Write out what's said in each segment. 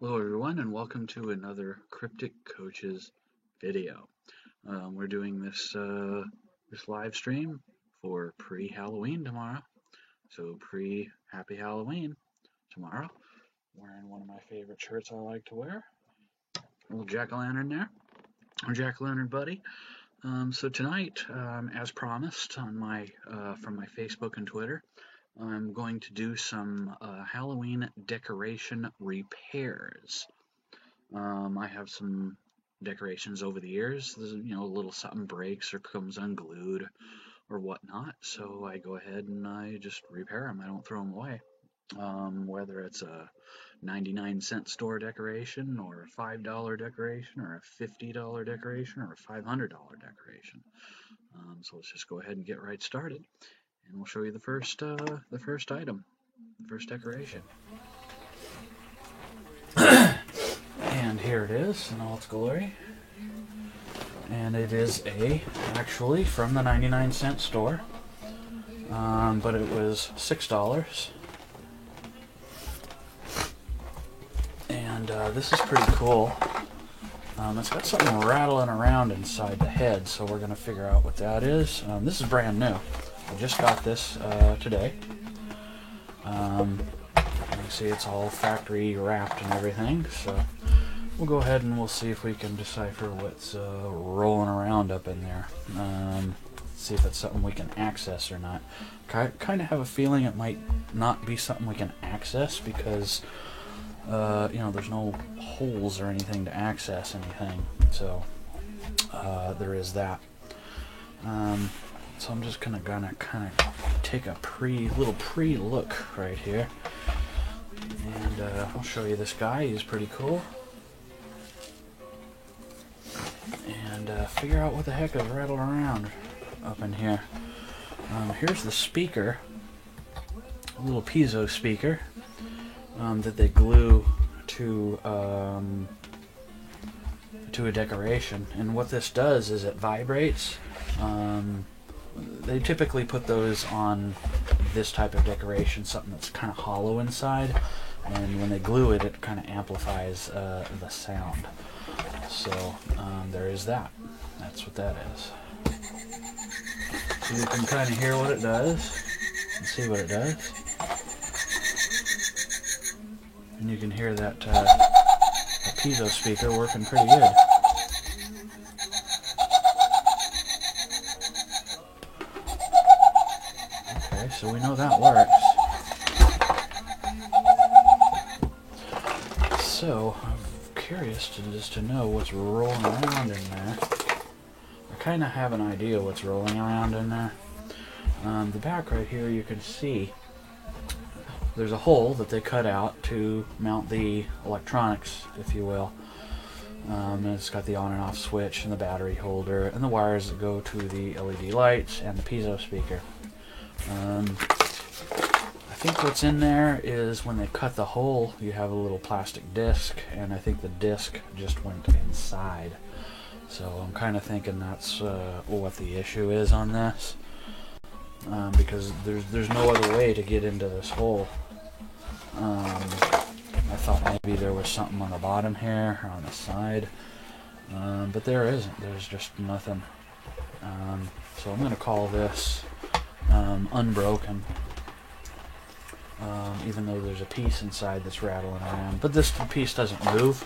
Hello everyone and welcome to another Cryptic Coaches video. We're doing this live stream for pre-Halloween tomorrow. So pre-Happy Halloween tomorrow. Wearing one of my favorite shirts I like to wear. A little jack-o'-lantern there. Our jack-o'-lantern buddy. So tonight, as promised on from my Facebook and Twitter, I'm going to do some Halloween decoration repairs. I have some decorations over the years. A little something breaks or comes unglued or whatnot, so I go ahead and I just repair them. I don't throw them away. Whether it's a 99-cent store decoration or a $5 decoration or a $50 decoration or a $500 decoration. So let's just go ahead and get right started, and we'll show you the first item, the first decoration. And here it is in all its glory. And it is actually from the 99-cent store, but it was $6. And this is pretty cool. It's got something rattling around inside the head, so we're going to figure out what that is. This is brand new. I just got this today. You can see it's all factory wrapped and everything, so we'll go ahead and we'll see if we can decipher what's rolling around up in there. See if it's something we can access or not. Kind of have a feeling it might not be something we can access because there's no holes or anything to access anything. So there is that. So I'm just gonna kind of take a little pre-look right here, and I'll show you this guy. He's pretty cool. And figure out what the heck is rattling around up in here. Here's the speaker, a little piezo speaker that they glue to a decoration. And what this does is it vibrates. They typically put those on this type of decoration, something that's kind of hollow inside, and when they glue it, it kind of amplifies the sound. So there is that. That's what that is. So you can kind of hear what it does and see what it does. And you can hear that piezo speaker working pretty good. Okay, so we know that works. So I'm curious to know what's rolling around in there. I kind of have an idea what's rolling around in there. The back right here, you can see there's a hole that they cut out to mount the electronics, if you will. And it's got the on and off switch and the battery holder and the wires that go to the LED lights and the piezo speaker. I think what's in there is when they cut the hole, you have a little plastic disc, and I think the disc just went inside. So I'm kind of thinking that's what the issue is on this, because there's no other way to get into this hole. I thought maybe there was something on the bottom here or on the side, but there isn't. There's just nothing. So I'm going to call this unbroken, even though there's a piece inside that's rattling around. But this piece doesn't move,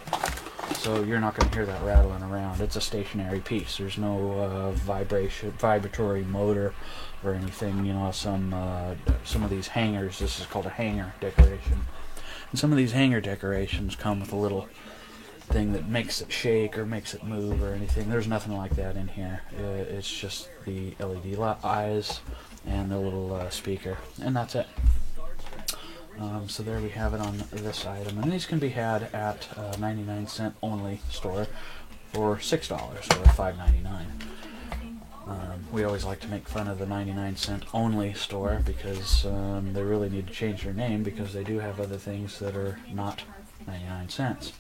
so you're not going to hear that rattling around. It's a stationary piece. There's no vibratory motor or anything. You know, some of these hangers, this is called a hanger decoration, and some of these hanger decorations come with a little thing that makes it shake or makes it move or anything. There's nothing like that in here. It's just the LED eyes and the little speaker, and that's it. So there we have it on this item, and these can be had at a 99-cent only store for $6 or $5.99. We always like to make fun of the 99-cent only store because they really need to change their name, because they do have other things that are not 99 cents.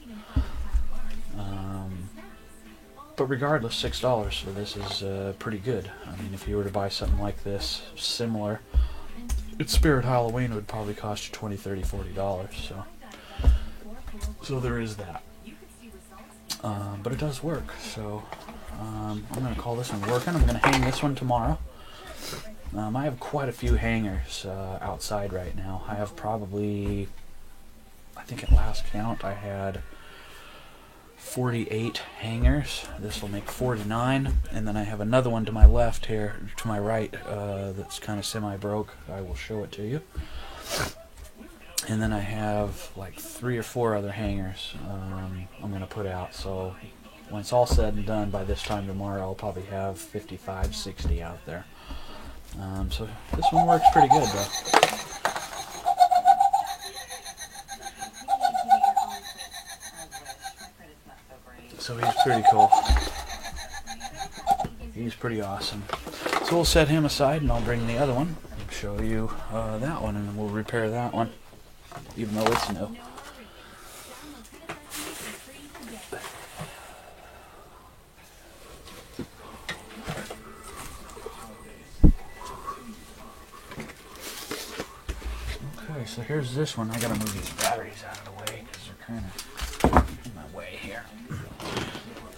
But regardless, $6 for this is pretty good. I mean, if you were to buy something like this, similar, at Spirit Halloween, it would probably cost you $20, $30, $40. So So there is that. But it does work, so I'm going to call this one working. I'm going to hang this one tomorrow. I have quite a few hangers outside right now. I have probably, I think at last count, I had 48 hangers. This will make 49, and then I have another one to my left here, to my right, that's kind of semi-broke. I will show it to you. And then I have like 3 or 4 other hangers I'm going to put out. So when it's all said and done, by this time tomorrow, I'll probably have 55, 60 out there. So this one works pretty good, though. So he's pretty cool. He's pretty awesome. So we'll set him aside, and I'll bring the other one and show you that one, and we'll repair that one, even though it's new. Okay, so here's this one. I gotta move these batteries out of the way because they're kind of in my way here.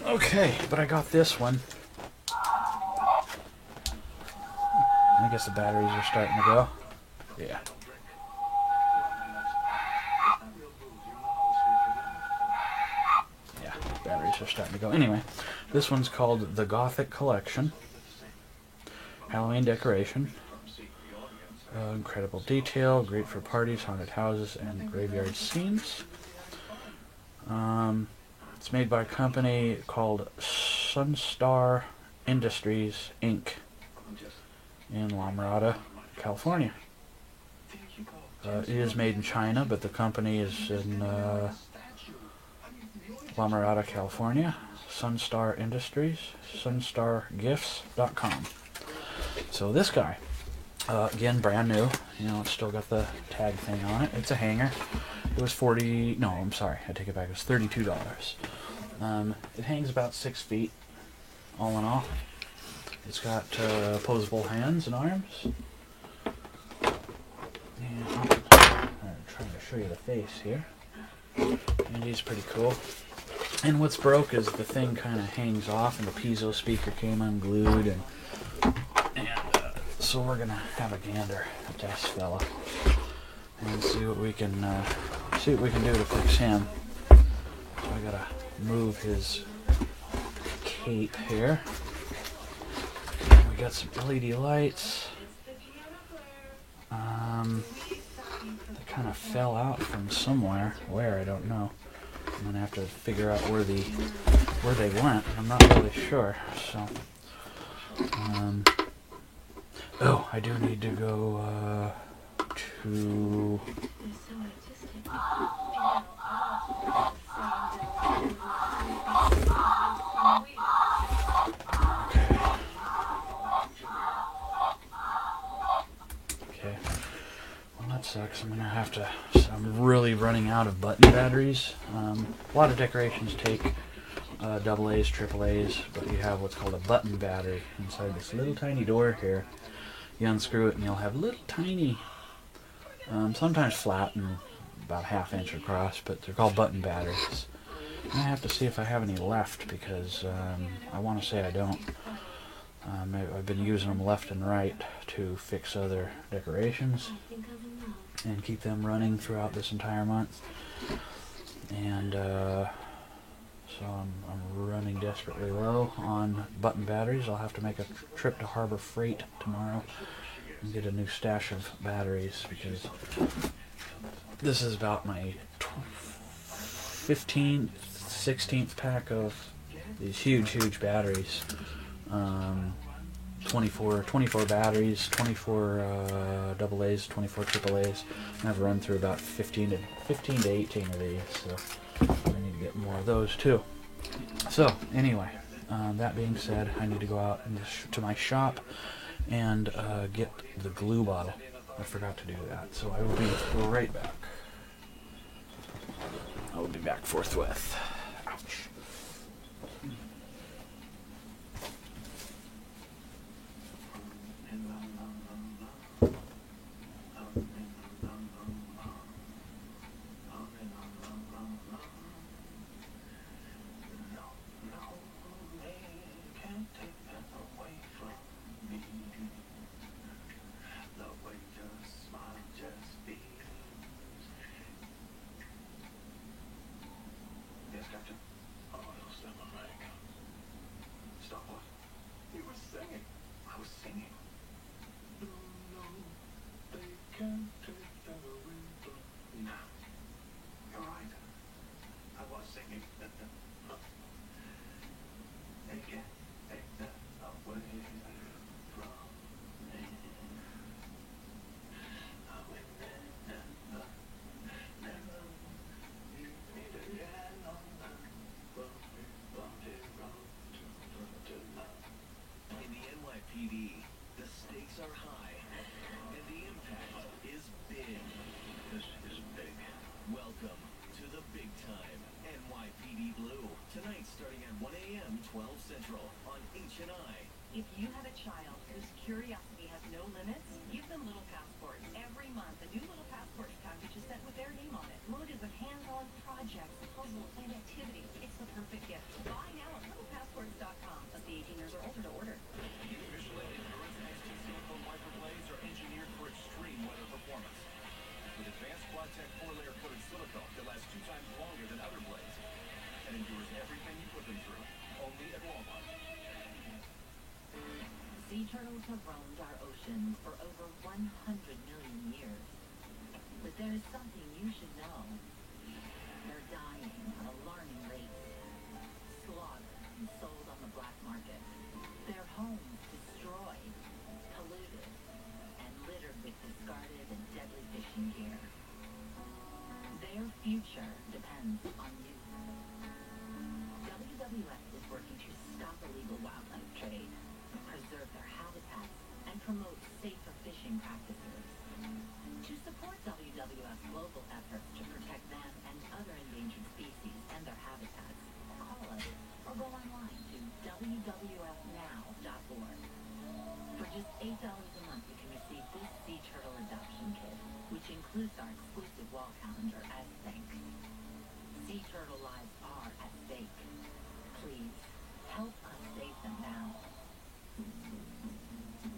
Okay, but I got this one. I guess the batteries are starting to go. Yeah. Yeah, batteries are starting to go. Anyway, this one's called the Gothic Collection. Halloween decoration. Incredible detail, great for parties, haunted houses, and graveyard scenes. It's made by a company called Sunstar Industries, Inc. in La Mirada, California. It is made in China, but the company is in La Mirada, California. Sunstar Industries, sunstargifts.com. So this guy, again, brand new. You know, it's still got the tag thing on it. It's a hanger. It was no, I'm sorry, I take it back. It was $32. It hangs about 6 feet, all in all. It's got opposable hands and arms. And I'm trying to show you the face here. And he's pretty cool. And what's broke is the thing kind of hangs off, and the piezo speaker came unglued, and so we're gonna have a gander at this fella and see what we can do to fix him. So I gotta move his cape here. We got some LED lights. They kind of fell out from somewhere. Where, I don't know. I'm gonna have to figure out where they went. I'm not really sure. So, oh, I do need to go to. Okay. Well, that sucks. I'm gonna have to. I'm really running out of button batteries. A lot of decorations take AA's, AAA's, but you have what's called a button battery inside this little tiny door here. You unscrew it and you'll have little tiny, sometimes flat and about ½ inch across, but they're called button batteries. And I have to see if I have any left because I want to say I don't. I've been using them left and right to fix other decorations and keep them running throughout this entire month. And so I'm running desperately low on button batteries. I'll have to make a trip to Harbor Freight tomorrow and get a new stash of batteries because this is about my 15th, 16th pack of these huge batteries. 24 batteries, 24 AA's, 24 AAA's. I've run through about 15 to 18 of these, so I need to get more of those too. So anyway, that being said, I need to go out to my shop and get the glue bottle. I forgot to do that, so I will be right back. I will be back forthwith. Ouch. Stop what? You were singing. I was singing. No, no, they can't take that away from me. You're right. I was singing. They can't take that away from me. I will never, never meet again on that bumpy, bumpy road to love. In the NYPD, the stakes are high, and the impact is big. This is big. Welcome to the big time, NYPD Blue. Tonight starting at 1 a.m., 12 Central on H&I. If you have a child whose curiosity has no limits, give them Little Passports. Every month, a new Little Passports package is sent with their name on it, loaded with hands-on projects, puzzles, and activities. It's the perfect gift. Buy now at littlepassports.com. Must be 18 years or older to order. Visually, Endurance XT silicone wiper blades are engineered for extreme weather performance. With advanced Quad-Tech 4-layer coated silicone that lasts 2 times longer than other blades and endures everything you put them through. Only at Walmart. Sea turtles have roamed our oceans for over 100 million years. But there is something you should know. They're dying at alarming rates. Slaughtered and sold on the black market. Their homes destroyed, polluted, and littered with discarded and deadly fishing gear. Their future depends on you. WWF is working to stop illegal wildlife trade, preserve their habitats, and promote safer fishing practices. To support WWF's global efforts to protect them and other endangered species and their habitats, call us or go online to wwfnow.org. For just $8 a month, you can receive this sea turtle adoption kit, which includes our exclusive wall calendar as thanks. Sea turtle lives are at stake. Please, help us save them now.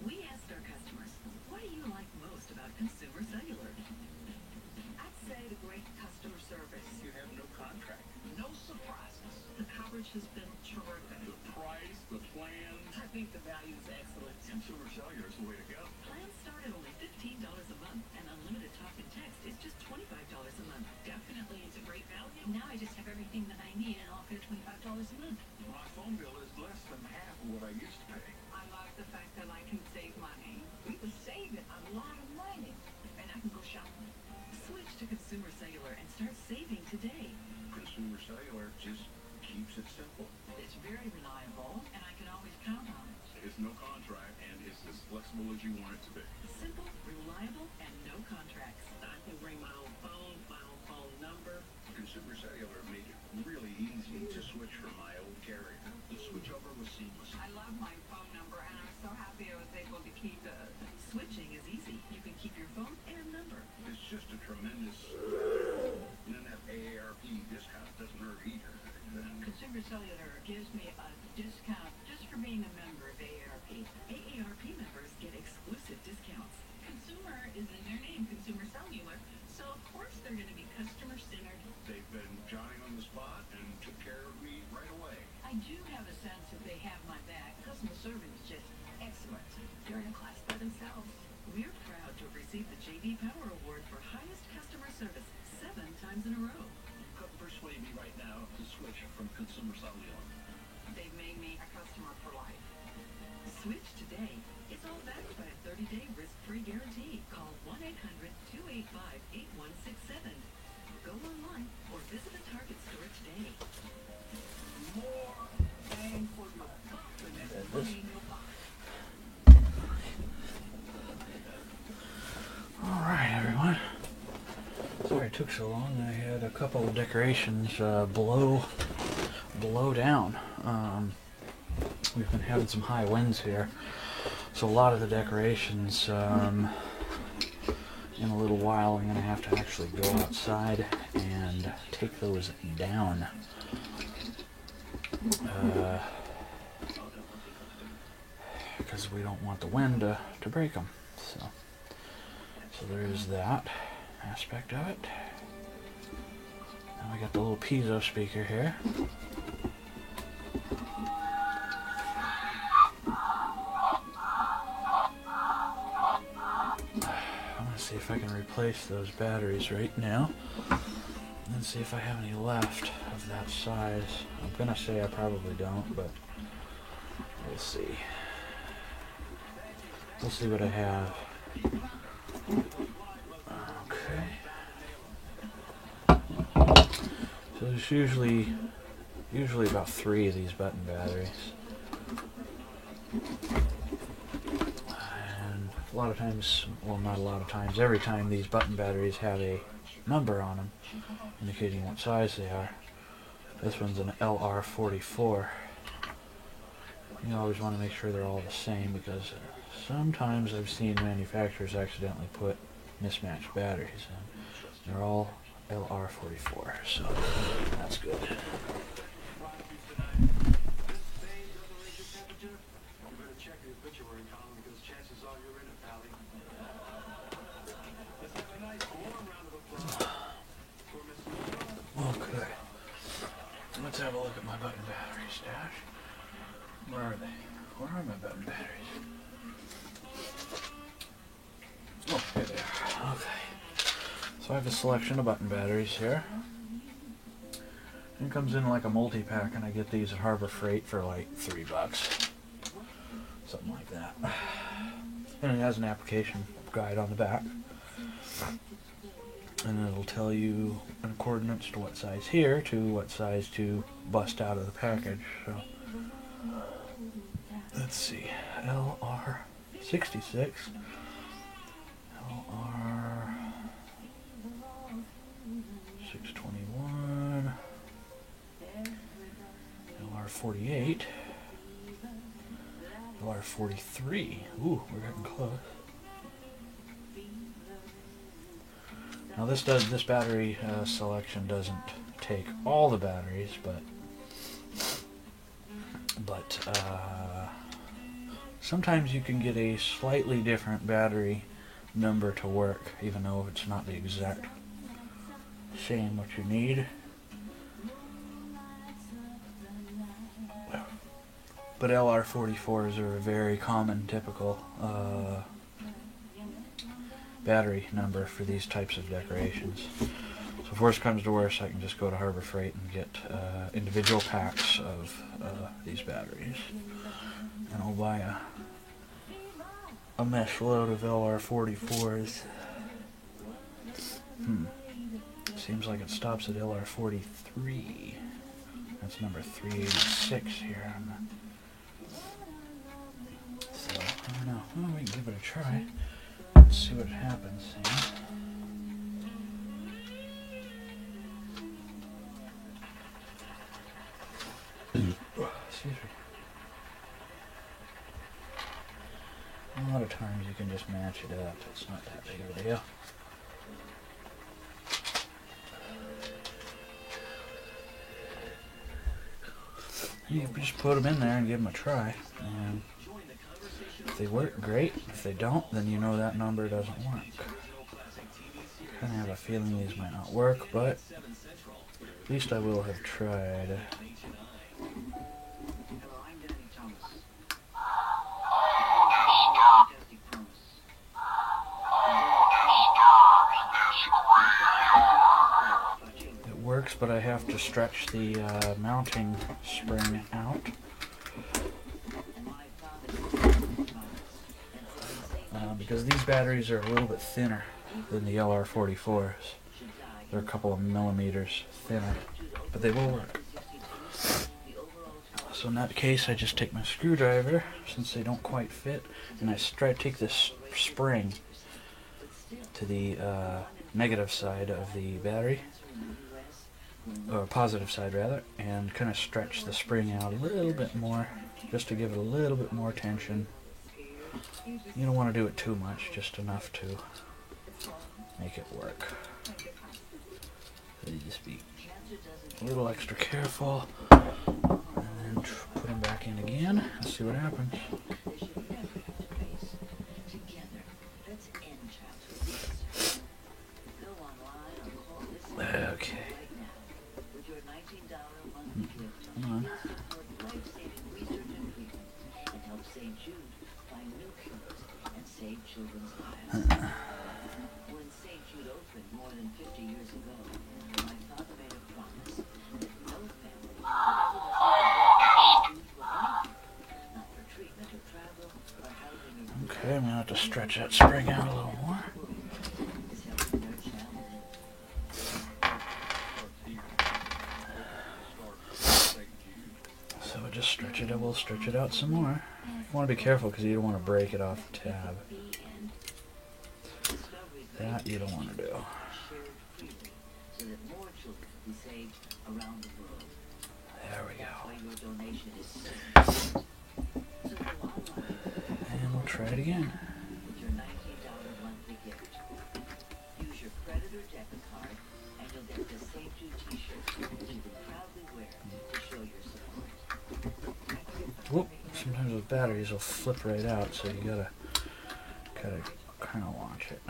We asked our customers, what do you like most about Consumer Cellular? I'd say the great customer service. You have no contract, no surprises. The coverage has been terrific. The price, the plans. I think the value is excellent. Consumer Cellular is the way to go. Plans start at only $15 a month, and unlimited talk and text is just $25 a month. Definitely, it's a great value. Now I just have everything that I need, and I'll pay $25 a month. My phone bill is less than half of what I used to pay. I like the fact that I can save money. We were saving a lot of money, and I can go shopping. Switch to Consumer Cellular and start saving today. Consumer Cellular just keeps it simple. It's very reliable, and I can always count on it. It's no contract, and it's as flexible as you want it to be. Simple, reliable, and no contracts. I can bring my own phone, my own phone number. Consumer Cellular made it really easy to switch from my old carrier. The switchover was seamless. I love my phone number, and I'm so happy I was able to keep it. Switching is easy. You can keep your phone and number. It's just a tremendous. And then that AARP discount doesn't hurt either. Consumer Cellular gives me a discount just for being a member of AARP. AARP members get exclusive discounts. Consumer is in their name, Consumer Cellular, so of course they're going to be customer-centered. They've been Johnny on the spot and took care of me right away. I do have a sense that they have my back. Customer service is just excellent. They're in a class by themselves. We're proud to have received the J.D. Power Award for highest customer service 7 times in a row. You couldn't persuade me right now to switch from Consumer Cellular. They've made me a customer for life. Switch today. It's all backed by a 30-day risk-free guarantee. Call 1-800-285-8167. Go online or visit a Target store today. More bang for your buck than that money in your pocket. Alright, everyone. Sorry it took so long. I had a couple of decorations blow down. We've been having some high winds here, so a lot of the decorations, in a little while, I'm going to have to actually go outside and take those down. Because we don't want the wind to break them. So there's that aspect of it. Now we got the little piezo speaker here. replace those batteries right now and see if I have any left of that size. I'm gonna say I probably don't, but we'll see. We'll see what I have. Okay. So there's usually about 3 of these button batteries. And a lot of times, well, not a lot of times, every time these button batteries have a number on them indicating what size they are. This one's an LR44. You always want to make sure they're all the same, because sometimes I've seen manufacturers accidentally put mismatched batteries in. They're all LR44, so that's good. Okay, let's have a look at my button battery stash. Where are they? Where are my button batteries? Oh, here they are. Okay. So I have a selection of button batteries here. It comes in like a multi-pack, and I get these at Harbor Freight for like $3. Something like that. And it has an application guide on the back. And it'll tell you in coordinates to what size here, to what size to bust out of the package. So let's see, LR66, LR621, LR48, LR43. Ooh, we're getting close. Now this battery selection doesn't take all the batteries, but sometimes you can get a slightly different battery number to work, even though it's not the exact same what you need. But LR44s are a very common, typical battery number for these types of decorations. So if worse comes to worse, I can just go to Harbor Freight and get individual packs of these batteries. And I'll buy a mesh load of LR44s. Seems like it stops at LR43. That's number 386 here. So, I don't know. Well, we can give it a try. Let's see what happens here. Excuse me. A lot of times you can just match it up. It's not that big of a deal. You just put them in there and give them a try. And if they work, great. If they don't, then you know that number doesn't work. I kind of have a feeling these might not work, but at least I will have tried. It works, but I have to stretch the mounting spring out. Because these batteries are a little bit thinner than the LR44s. They're a couple of millimeters thinner, but they will work. So in that case, I just take my screwdriver, since they don't quite fit, and I take this spring to the negative side of the battery, or positive side rather, and kind of stretch the spring out a little bit more, just to give it a little bit more tension. You don't want to do it too much, just enough to make it work. So you just be a little extra careful, and then put them back in again and see what happens. Okay. Come on. than 50 years ago, my father made a promise that no family would ever receive a not for treatment or travel or housing or food. Okay, I'm gonna have to stretch that spring out a little more. It's helping their childhood. So I just stretch it. I will stretch it out some more. You want to be careful because you don't want to break it off the tab. That you don't want to do. Shared freely so that more children can be saved around the world. There we That's go. why your donation is so important. So go online And we'll try it again. with your $19 monthly gift. Use your credit or debit card and you'll get the Save You t-shirt that you can proudly wear to show your support. Whoop. Sometimes with batteries will flip right out, so you gotta kind of launch it.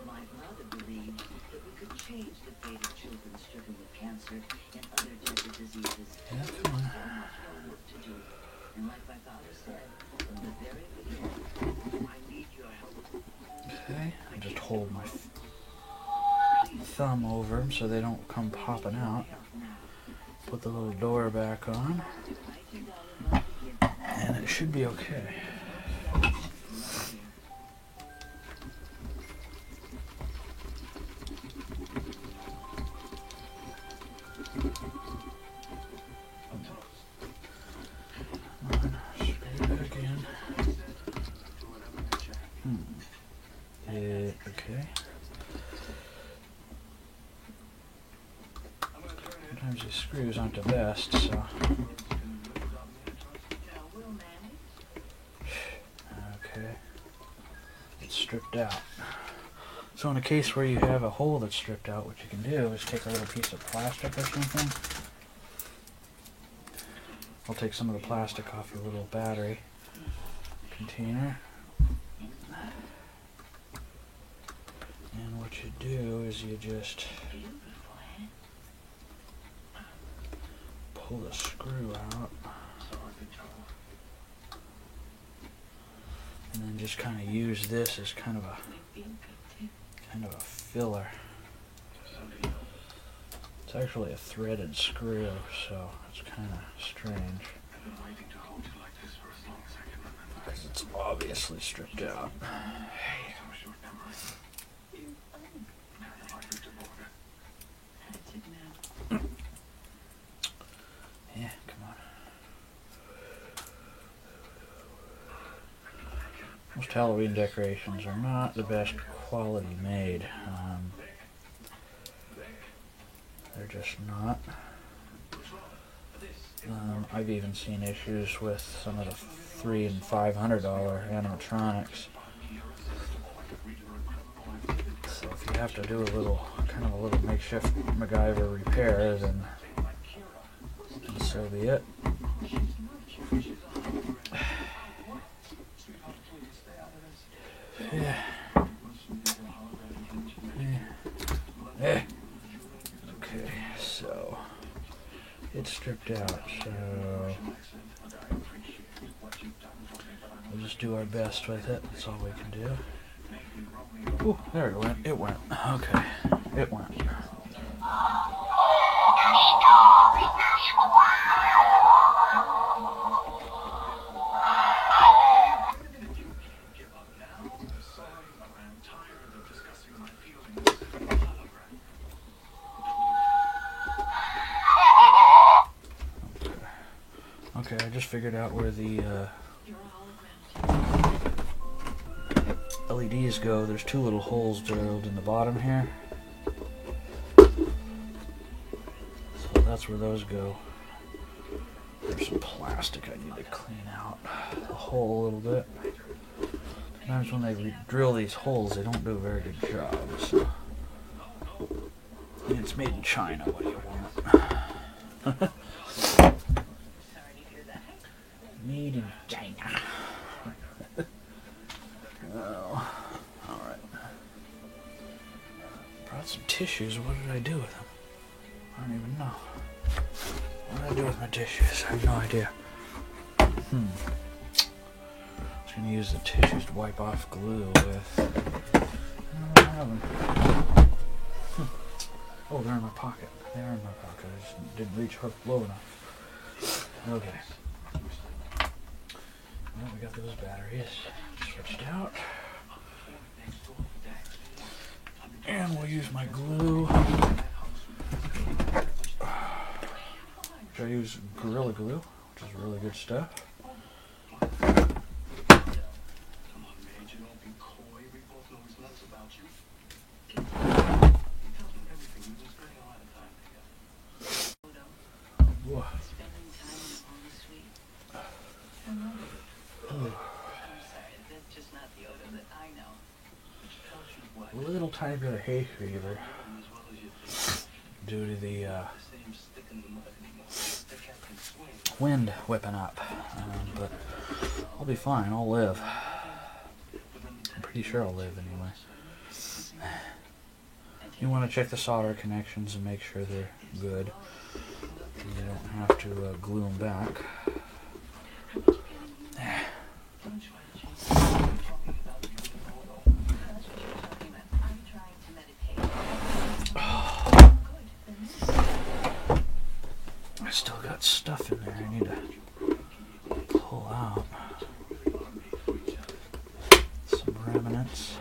My mother believed that we could change the fate of children stricken with cancer and other deadly diseases. Yeah, There's come on. so much more work to do. And like my father said, from the very beginning, I need your help. Okay. I just hold my thumb over them so they don't come popping out. Put the little door back on, and it should be okay. Okay. Sometimes these screws aren't the best, so. Okay. It's stripped out. So in a case where you have a hole that's stripped out, what you can do is take a little piece of plastic or something. I'll take some of the plastic off your little battery container. And what you do is you just pull the screw out. And then just kind of use this as kind of a filler. It's actually a threaded screw, so it's kind of strange. Because it's obviously stripped out. Yeah, come on. Most Halloween decorations are not the best quality made. They're just not. I've even seen issues with some of the $300 and $500 animatronics. So if you have to do a little makeshift MacGyver repair, then so be it. Yeah. Yeah. Okay, so it's stripped out, so we'll just do our best with it. That's all we can do. Ooh, there it went. It went. Okay, it went. Okay, I just figured out where the LEDs go. There's two little holes drilled in the bottom here. So that's where those go. There's some plastic I need to clean out the hole a little bit. Sometimes when they drill these holes, they don't do a very good job. So. And it's made in China. What do you want? Made in China. Oh, alright. Brought some tissues. What did I do with them? I don't even know. What did I do with my tissues? I have no idea. Let's gonna use the tissues to wipe off glue with. I don't have them. Oh, they're in my pocket. They are in my pocket. I just didn't reach low enough. Okay. Well, we got those batteries switched out. And we'll use my glue. I use Gorilla Glue, which is really good stuff. Whoa. A little tiny bit of hay fever due to the wind whipping up, but I'll be fine. I'll live. I'm pretty sure I'll live anyway. You want to check the solder connections and make sure they're good. You don't have to glue them back. I still got stuff in there I need to pull out. Some remnants.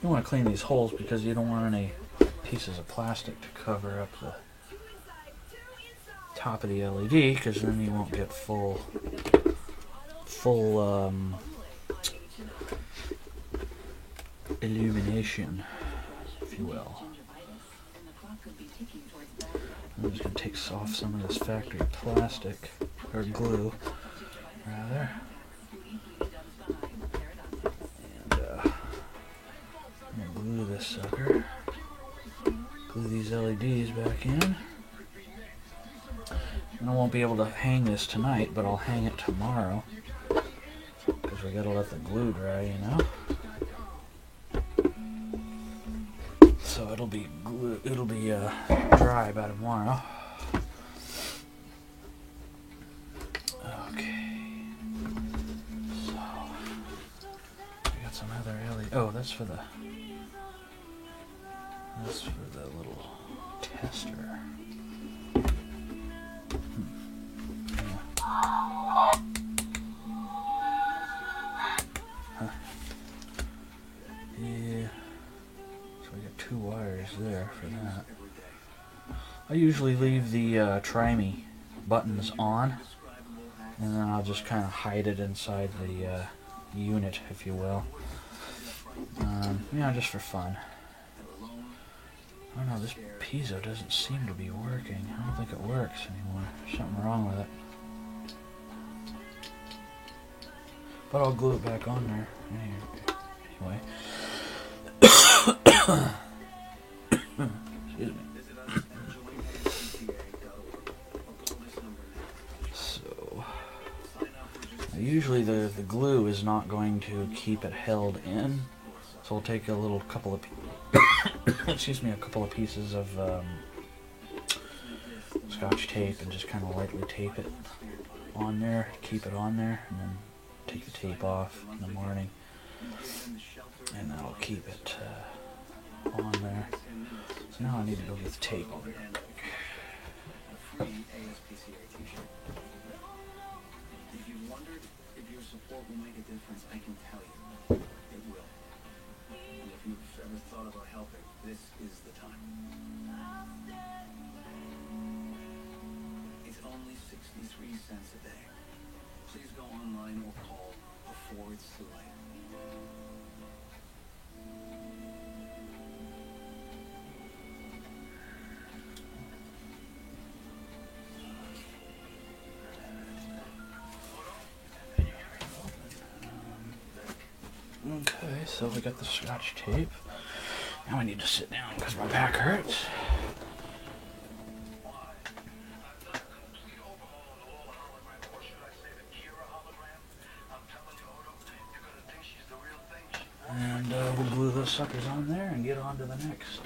You want to clean these holes because you don't want any pieces of plastic to cover up the top of the LED, because then you won't get full illumination, if you will. I'm just going to take off some of this factory plastic, or glue, rather. Glue this sucker. Glue these LEDs back in. And I won't be able to hang this tonight, but I'll hang it tomorrow. Because we gotta let the glue dry, you know. So it'll be dry by tomorrow. Okay. So we got some other LED. Oh, that's for the little tester. Yeah. So we got 2 wires there for that. I usually leave the try-me buttons on, and then I'll just kind of hide it inside the unit, if you will. Just for fun. I don't know, this piezo doesn't seem to be working. I don't think it works anymore. There's something wrong with it. But I'll glue it back on there. Anyway. Excuse me. So, usually the glue is not going to keep it held in. So I'll take a couple of pieces of Scotch tape and just kind of lightly tape it on there, keep it on there, and then take the tape off in the morning, and that'll keep it on there. So now I need to go get the tape on there. If you wondered if your support will make a difference, I can tell you it will. And if you've ever thought about helping, this is the time. It's only 63 cents a day. Please go online or call before it's too late. Okay, so we got the Scotch tape. Now I need to sit down because my back hurts. And we'll glue those suckers on there and get on to the next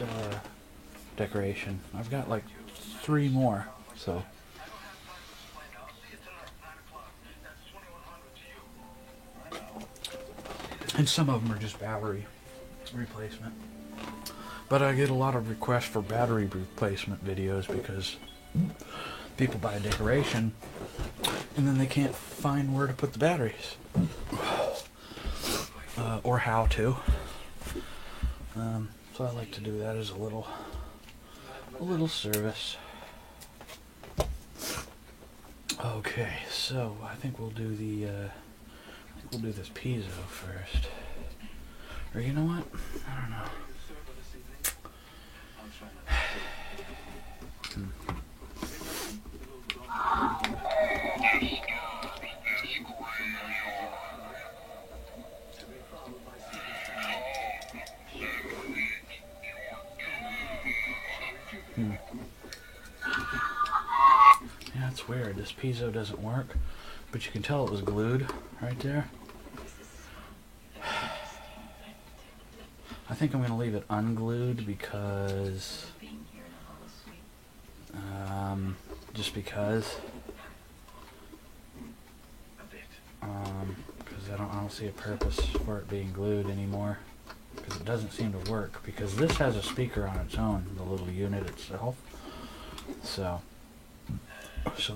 decoration. I've got like 3 more, so. And some of them are just battery replacement. But I get a lot of requests for battery replacement videos because people buy a decoration and then they can't find where to put the batteries. Or how to. So I like to do that as a little service. Okay, so I think we'll do this piezo first. Or you know what? I don't know. Yeah, it's weird. This piezo doesn't work, but you can tell it was glued right there. I think I'm going to leave it unglued because, just because I don't see a purpose for it being glued anymore, because it doesn't seem to work, because this has a speaker on its own, the little unit itself, so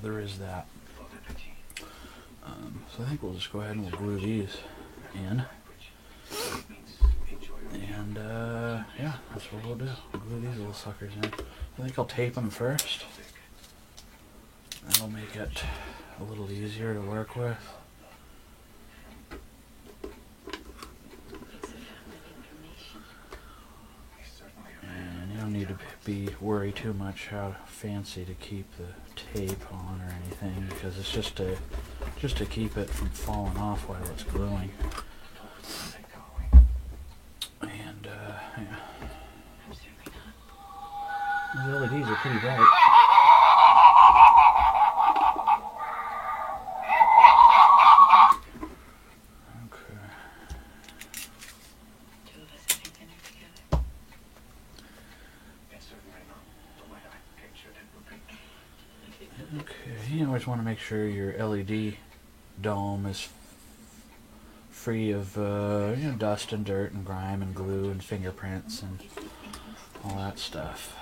there is that. So I think we'll just go ahead and we'll glue these in. And, yeah, that's what we'll do. We'll glue these little suckers in. I think I'll tape them first. That'll make it a little easier to work with. And you don't need to worry too much how fancy to keep the tape on or anything, because it's just to keep it from falling off while it's gluing. And, yeah. The LEDs are pretty bright. Okay, you always want to make sure your LED dome is free of dust and dirt and grime and glue and fingerprints and all that stuff.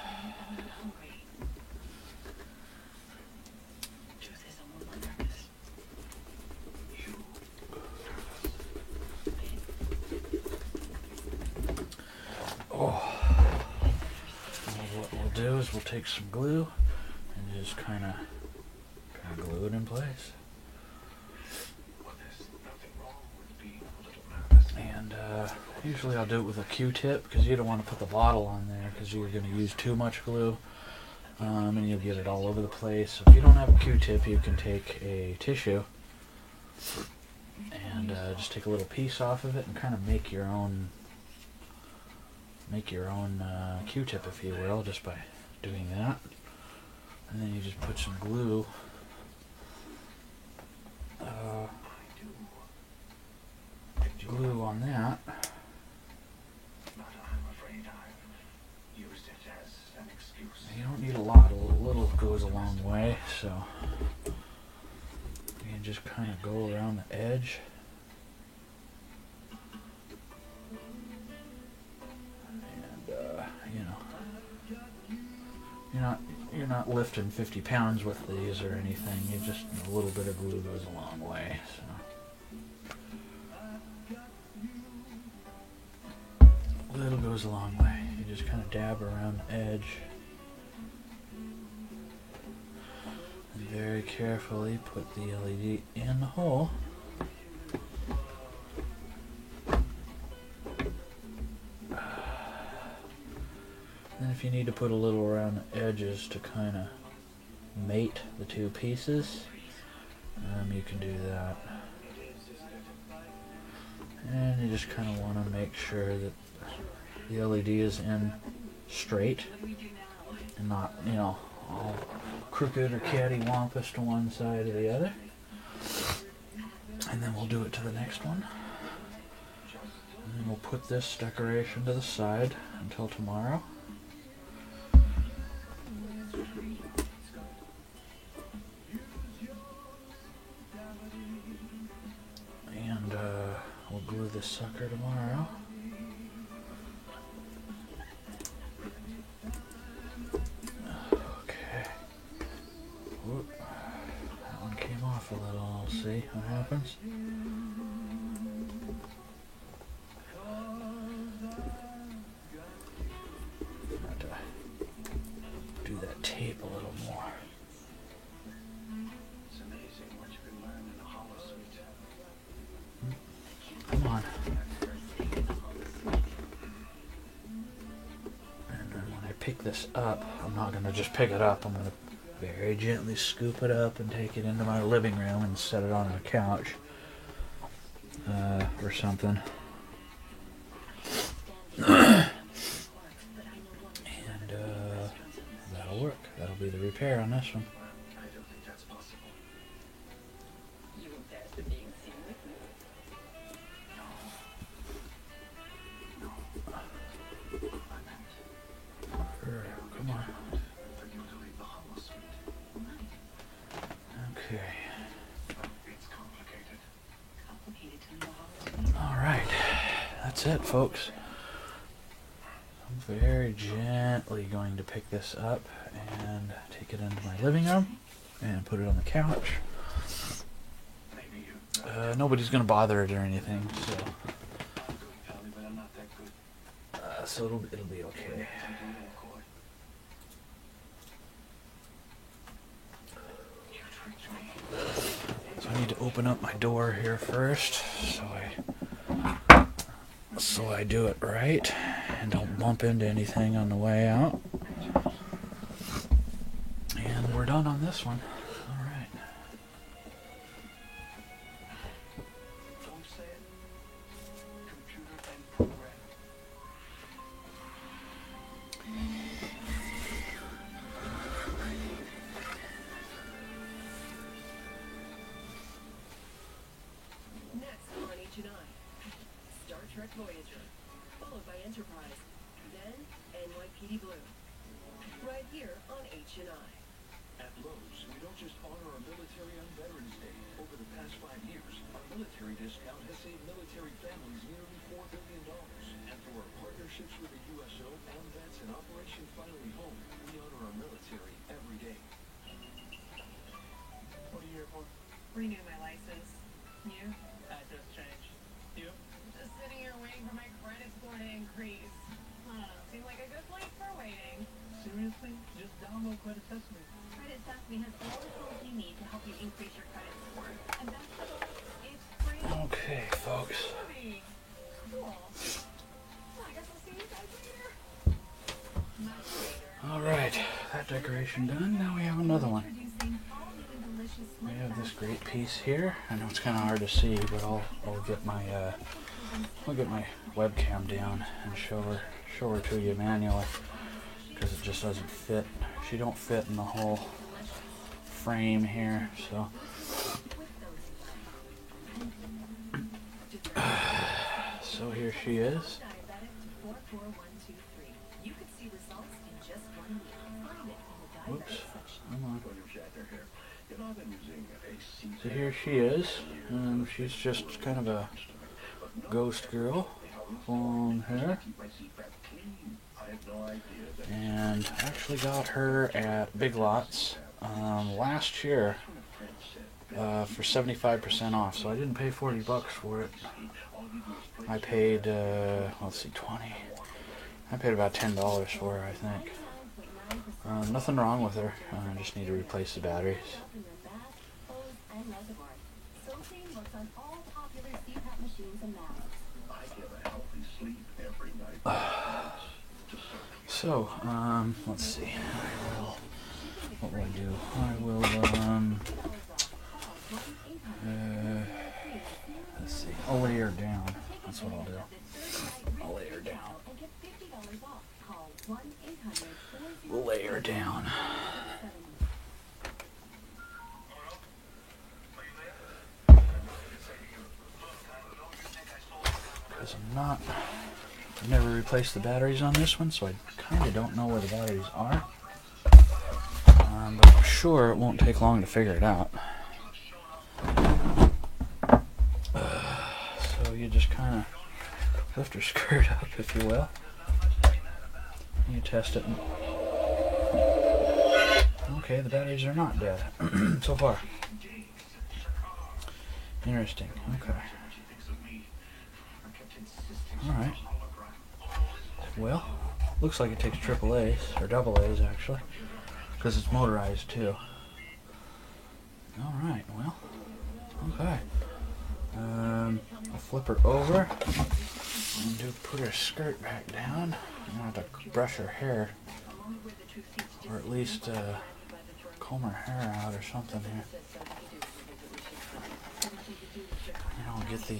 What we'll do is we'll take some glue and just kind of glue it in place. And usually I'll do it with a Q-tip, because you don't want to put the bottle on there because you're going to use too much glue, and you'll get it all over the place. So if you don't have a Q-tip, you can take a tissue and just take a little piece off of it and kind of make your own Q-tip, if you will, just by doing that. And then you just put some glue on that. You don't need a lot, a little goes a long way, so you can just kind of go around the edge. And you're not lifting 50 pounds with these or anything. You just, a little bit of glue goes a long way. So little goes a long way. You just kind of dab around the edge and very carefully put the LED in the hole. And if you need to put a little around the edges to kind of mate the two pieces, you can do that. And you just kind of want to make sure that the LED is in straight and not, you know, all crooked or cattywampus to one side or the other. And then we'll do it to the next one. And then we'll put this decoration to the side until tomorrow. And we'll glue this sucker tomorrow. Okay. Whoop. That one came off a little. I'll see what happens. Have to do that tape a little more. It's amazing what you can learn in a holosuite. Come on. And then when I pick this up, I'm not going to just pick it up. I'm going to very gently scoop it up and take it into my living room and set it on a couch or something. And that'll work. That'll be the repair on this one. I don't think that's possible. You embarrassed of being seen with me? Come on. For you to leave the holosuite. Okay. It's complicated. Complicated to leave the holosuite. Alright. That's it, folks. I'm very gently going to pick this up and take it into my living room and put it on the couch. Maybe you. Nobody's going to bother it or anything, I'm good, Pally, but I'm not that good. so it'll be okay. Take a little coy. You tricked me. So I need to open up my door here first, so I do it right and don't bump into anything on the way out. And we're done on this one. All right. Don't say it. Computer and program. Next on H&I, Star Trek Voyager, followed by Enterprise, then NYPD Blue. Right here on H&I. At Lowe's, we don't just honor our military on Veterans Day. Over the past 5 years, our military discount has saved military families nearly $4 billion. And through our partnerships with the USO, AMVETS, and Operation Finally Home, we honor our military every day. What are you here for? Renew my license. You? Address change. You? Just sitting here waiting for my credit score to increase. Seems like a good place for waiting. Seriously? Just download Credit Sesame. Credit Sesame has all the tools you need to help you increase your credit score. And that's it's free. Okay, folks. Free. Cool. Well, I guess I'll see you guys later. Much later. All right, that decoration done. Now we have another one. Introducing all new and delicious We Slim have this Fast great piece here. I know it's kind of hard to see, but I'll get my webcam down and show her to you manually, because it just doesn't fit. She don't fit in the whole frame here, so. So here she is. Diabetic to 44123. You could see results in just 1 week. Find it in the Whoops. diabetic section. Come on. William Shatner here. You know, I've been using a So here she is. She's just kind of a ghost girl. Long hair. keep my seat back clean. I have no idea that And I actually got her at Big Lots last year for 75% off. So I didn't pay $40 for it. I paid, let's see, 20. I paid about $10 for her, I think. Nothing wrong with her. I just need to replace the batteries. In your bath, hose, and reservoir. SoClean works on all popular CPAP machines and masks. I get a healthy sleep every night. So, let's see. What will I do? I will, let's see. I'll lay her down. That's what I'll do. I'll lay her down. And get 50% off. Call 1-800-407. Lay her down. Because I've never replaced the batteries on this one, so I kind of don't know where the batteries are. But I'm sure it won't take long to figure it out. So you just kind of lift her skirt up, if you will. You test it. Okay, the batteries are not dead so far. Interesting. Okay. Alright. Well, looks like it takes AAAs, or AA actually, because it's motorized too. Alright, well, okay. I'll flip her over and put her skirt back down. I'm going to have to brush her hair, or at least comb her hair out or something here. And I'll get the,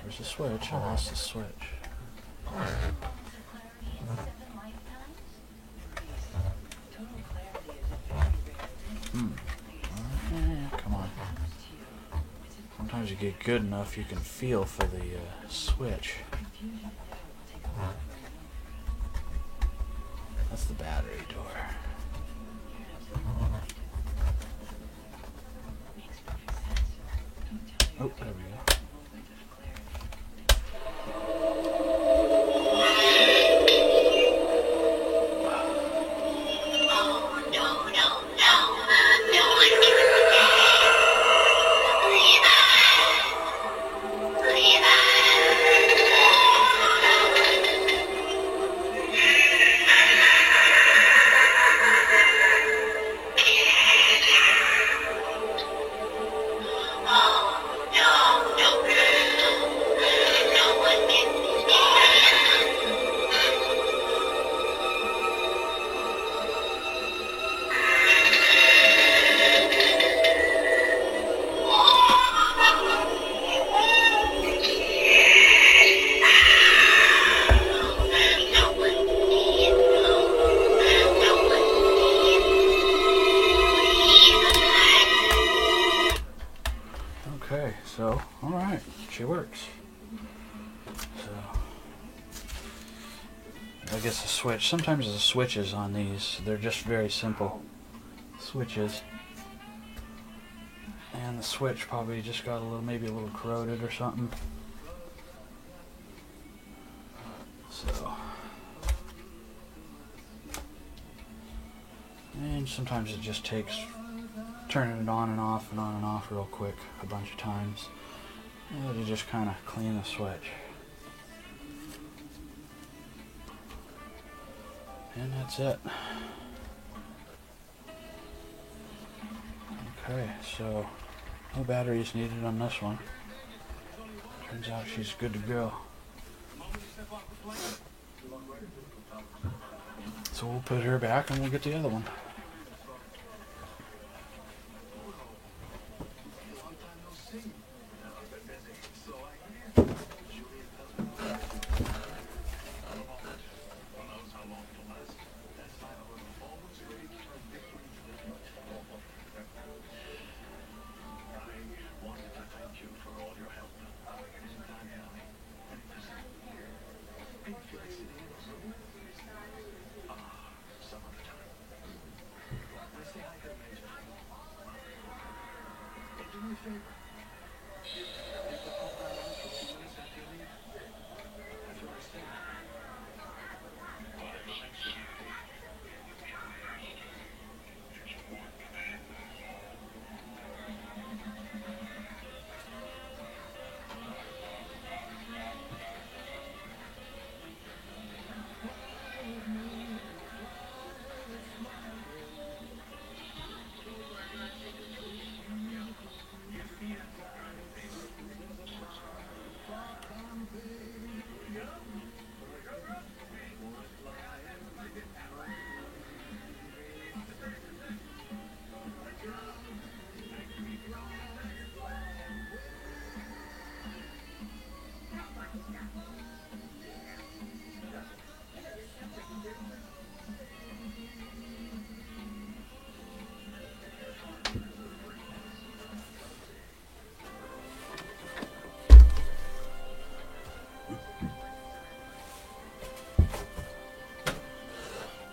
where's the switch? I lost the switch. Come on. Sometimes you get good enough, you can feel for the switch. That's the battery door. Oh, there we go. Okay, so, alright, she works. So, I guess the switch, sometimes the switches on these, they're just very simple switches. And the switch probably just got a little, maybe a little corroded or something. So, and sometimes it just takes turning it on and off real quick a bunch of times. And you just kind of clean the switch. And that's it. Okay, so no batteries needed on this one. Turns out she's good to go. So we'll put her back and we'll get the other one.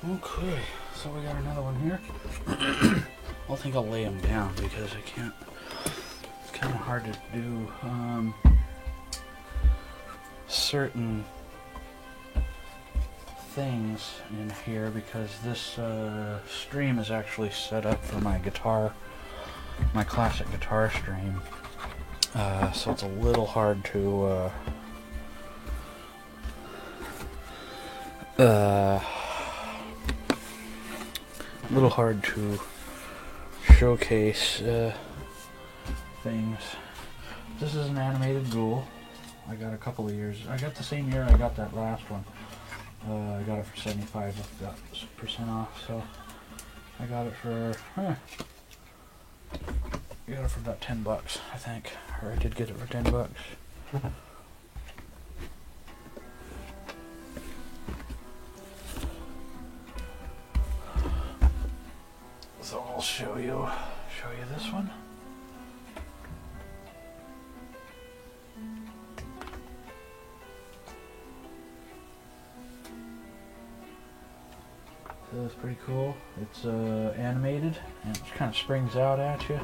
Okay, so we got another one here. I think I'll lay them down because I can't. It's kind of hard to do certain things in here because this stream is actually set up for my guitar, my classic guitar stream. So it's a little hard to showcase things. This is an animated ghoul. I got a couple of years. I got the same year I got that last one. I got it for 75% off, so I got it for I got it for about $10, I think, or I did get it for $10. So I'll show you this one. So it's pretty cool. It's animated and it kind of springs out at you,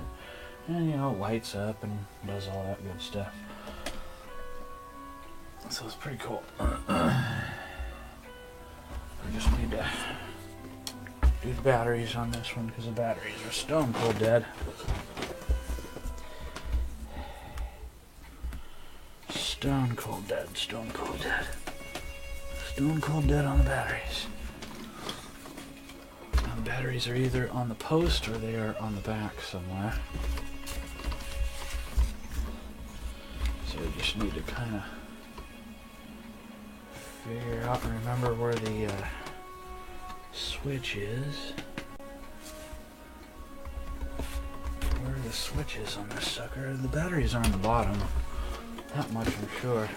and you know, lights up and does all that good stuff. So it's pretty cool. I just need to do the batteries on this one because the batteries are stone cold dead. Stone cold dead, stone cold dead. Stone cold dead on the batteries. The batteries are either on the post or they are on the back somewhere. So you just need to kind of figure out and remember where the switch is. Where the switch is on this sucker. The batteries are on the bottom. That much I'm sure.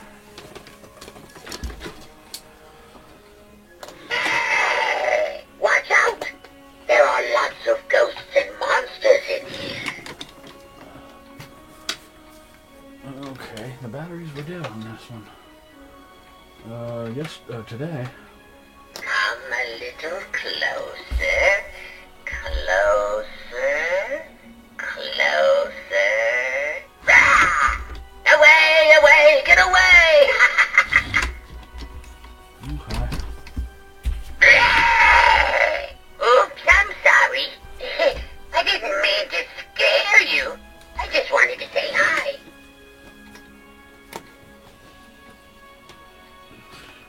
Watch out! There are lots of ghosts and monsters in here. Okay, the batteries were dead on this one. Today. Come a little closer. Closer. Closer. Rah! Away! Away! Get away! Okay. Oops, I'm sorry. I didn't mean to scare you. I just wanted to say hi.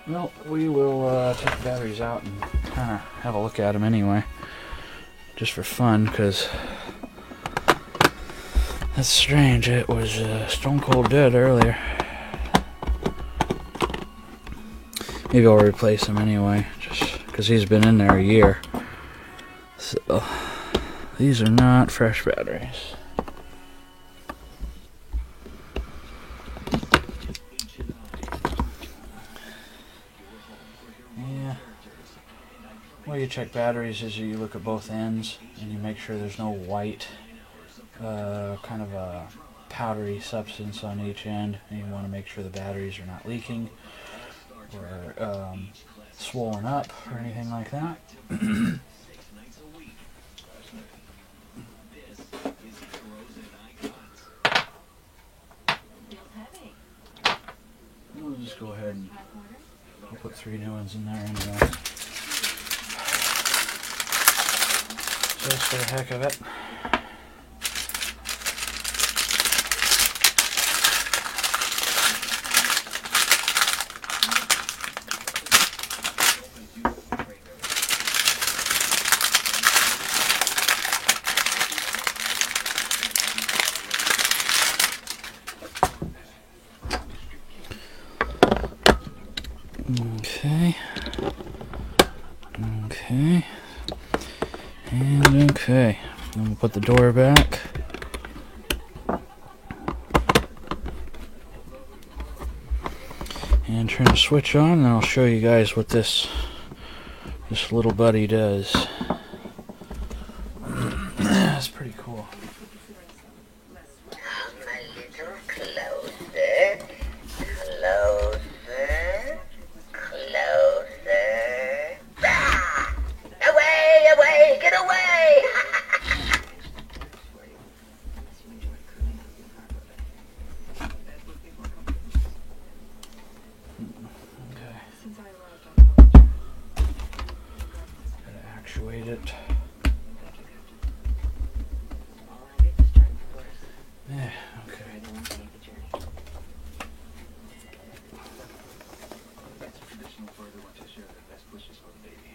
Well, we will take the batteries out and kind of have a look at them anyway. Just for fun, because that's strange. It was stone cold dead earlier. Maybe I'll replace him anyway, just because he's been in there a year. So, these are not fresh batteries. Yeah. Well, you check batteries is you look at both ends and you make sure there's no white, kind of a powdery substance on each end, and you want to make sure the batteries are not leaking or swollen up or anything like that. We'll just go ahead and I'll put 3 new ones in there anyway. Just for the heck of it. Okay. Okay. And okay. Then we'll put the door back. And turn the switch on, and I'll show you guys what this little buddy does. That's pretty cool. Come a little closer. Closer. Closer. Rah! it. Yeah, okay. It's traditional for everyone to share their best wishes for the baby.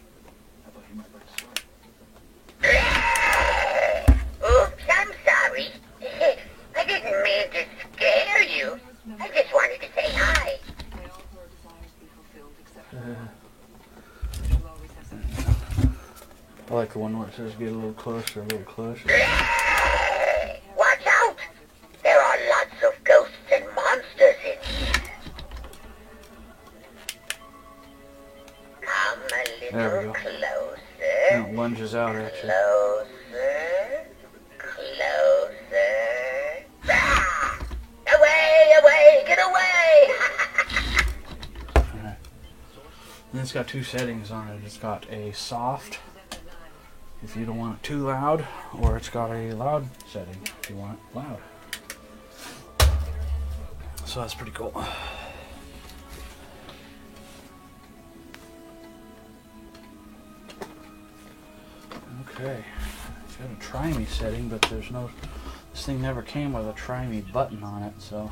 I thought you might like to start. Oops, I'm sorry. I didn't mean to scare you. I just wanted to say hi. May all her desires be fulfilled except for one. She'll always have something. I like the one where it says get a little closer, a little closer. Watch out! There are lots of ghosts and monsters in here. Come a There we little go. closer. And it lunges out at you. Closer. Closer. Ah! Away, away, get away! Alright. And it's got two settings on it. It's got a soft, if you don't want it too loud, or it's got a loud setting if you want it loud. So that's pretty cool. Okay, it's got a try me setting, but there's no, this thing never came with a try me button on it, so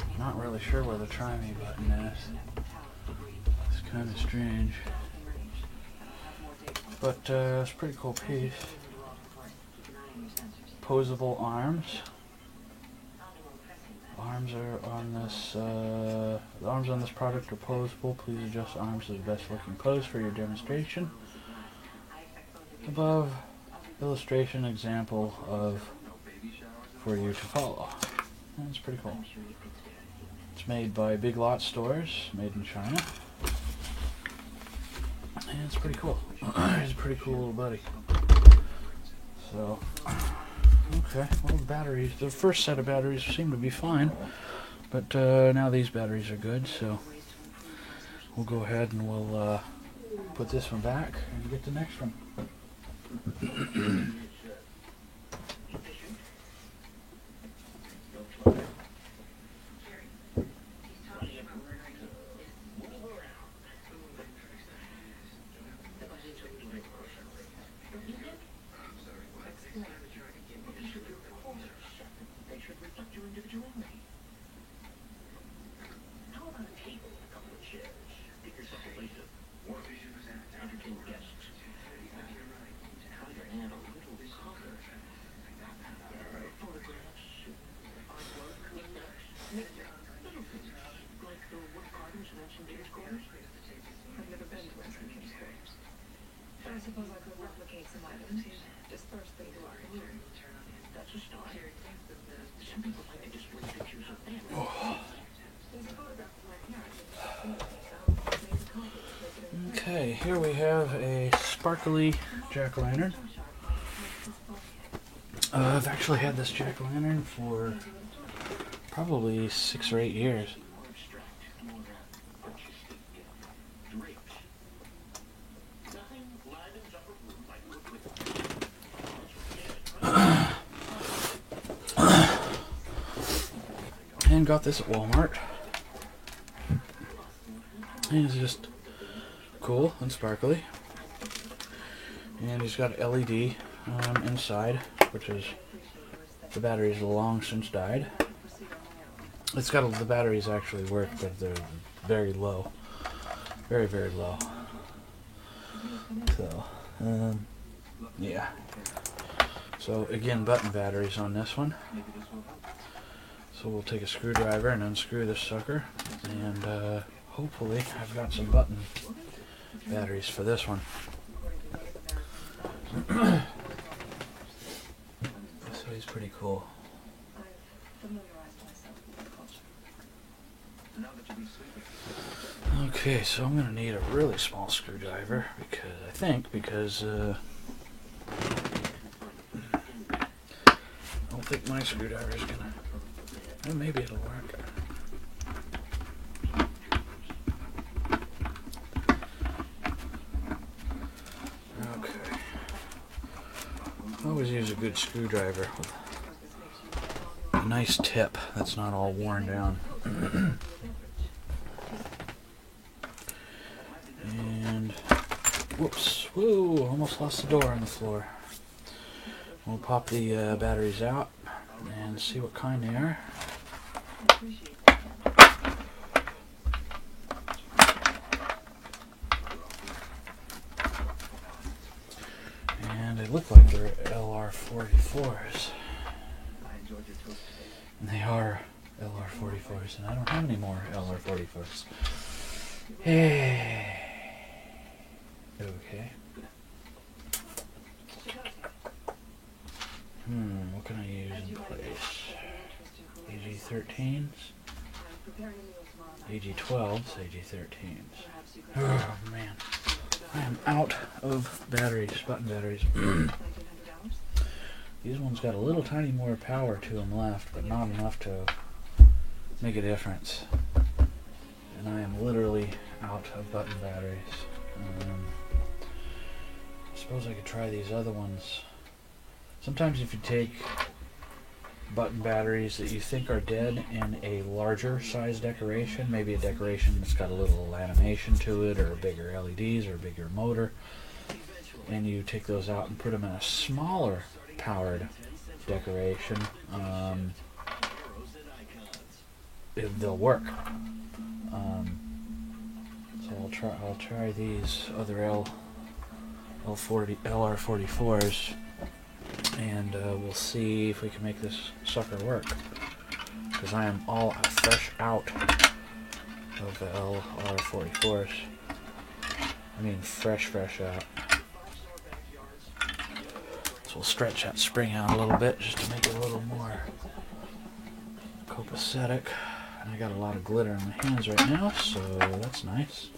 I'm not really sure where the try me button is. It's kind of strange, but it's a pretty cool piece. Posable arms. Arms are on this, the arms on this product are posable. Please adjust arms to the best looking pose for your demonstration. Above, illustration example of for you to follow. That's pretty cool. It's made by Big Lot Stores, made in China. And it's pretty cool. He's a pretty cool little buddy. So, okay, well the batteries, the first set of batteries seem to be fine, but now these batteries are good, so we'll go ahead and we'll put this one back and get the next one. I've never been to Western King's quarters. But I suppose I could replicate some items and disperse them throughout the room. That's a start. Some people like to display pictures of them. There's a photograph of my parents. Okay, here we have a sparkly jack-o'-lantern. I've actually had this jack-o'-lantern for probably 6 or 8 years. And got this at Walmart. And it's just cool and sparkly. And he's got LED inside, which is, the batteries are long since died. It's got, the batteries actually work, but they're very low. Very, very low. So, yeah. So again, button batteries on this one. So we'll take a screwdriver and unscrew this sucker, and hopefully I've got some button batteries for this one. So he's pretty cool. Okay, so I'm gonna need a really small screwdriver because I don't think my screwdriver is gonna. Well, maybe it'll work. Okay. I always use a good screwdriver with a nice tip that's not all worn down. And Whoops. Whoa, almost lost the door on the floor. We'll pop the batteries out and see what kind they are. And they look like they're LR44s. And they are LR44s, and I don't have any more LR44s. Hey. Okay. What can I use in place? AG13s? AG12s, AG13s. Oh man. I am out of batteries, button batteries. These ones got a little tiny more power to them left, but not enough to make a difference. And I am literally out of button batteries. I suppose I could try these other ones. Sometimes if you take button batteries that you think are dead in a larger size decoration, maybe a decoration that's got a little animation to it, or bigger LEDs, or a bigger motor, and you take those out and put them in a smaller powered decoration, they'll work. So I'll try these other LR44s, and we'll see if we can make this sucker work. Because I am all fresh out of the LR44s. I mean fresh out. So we'll stretch that spring out a little bit just to make it a little more copacetic. And I got a lot of glitter in my hands right now, so that's nice.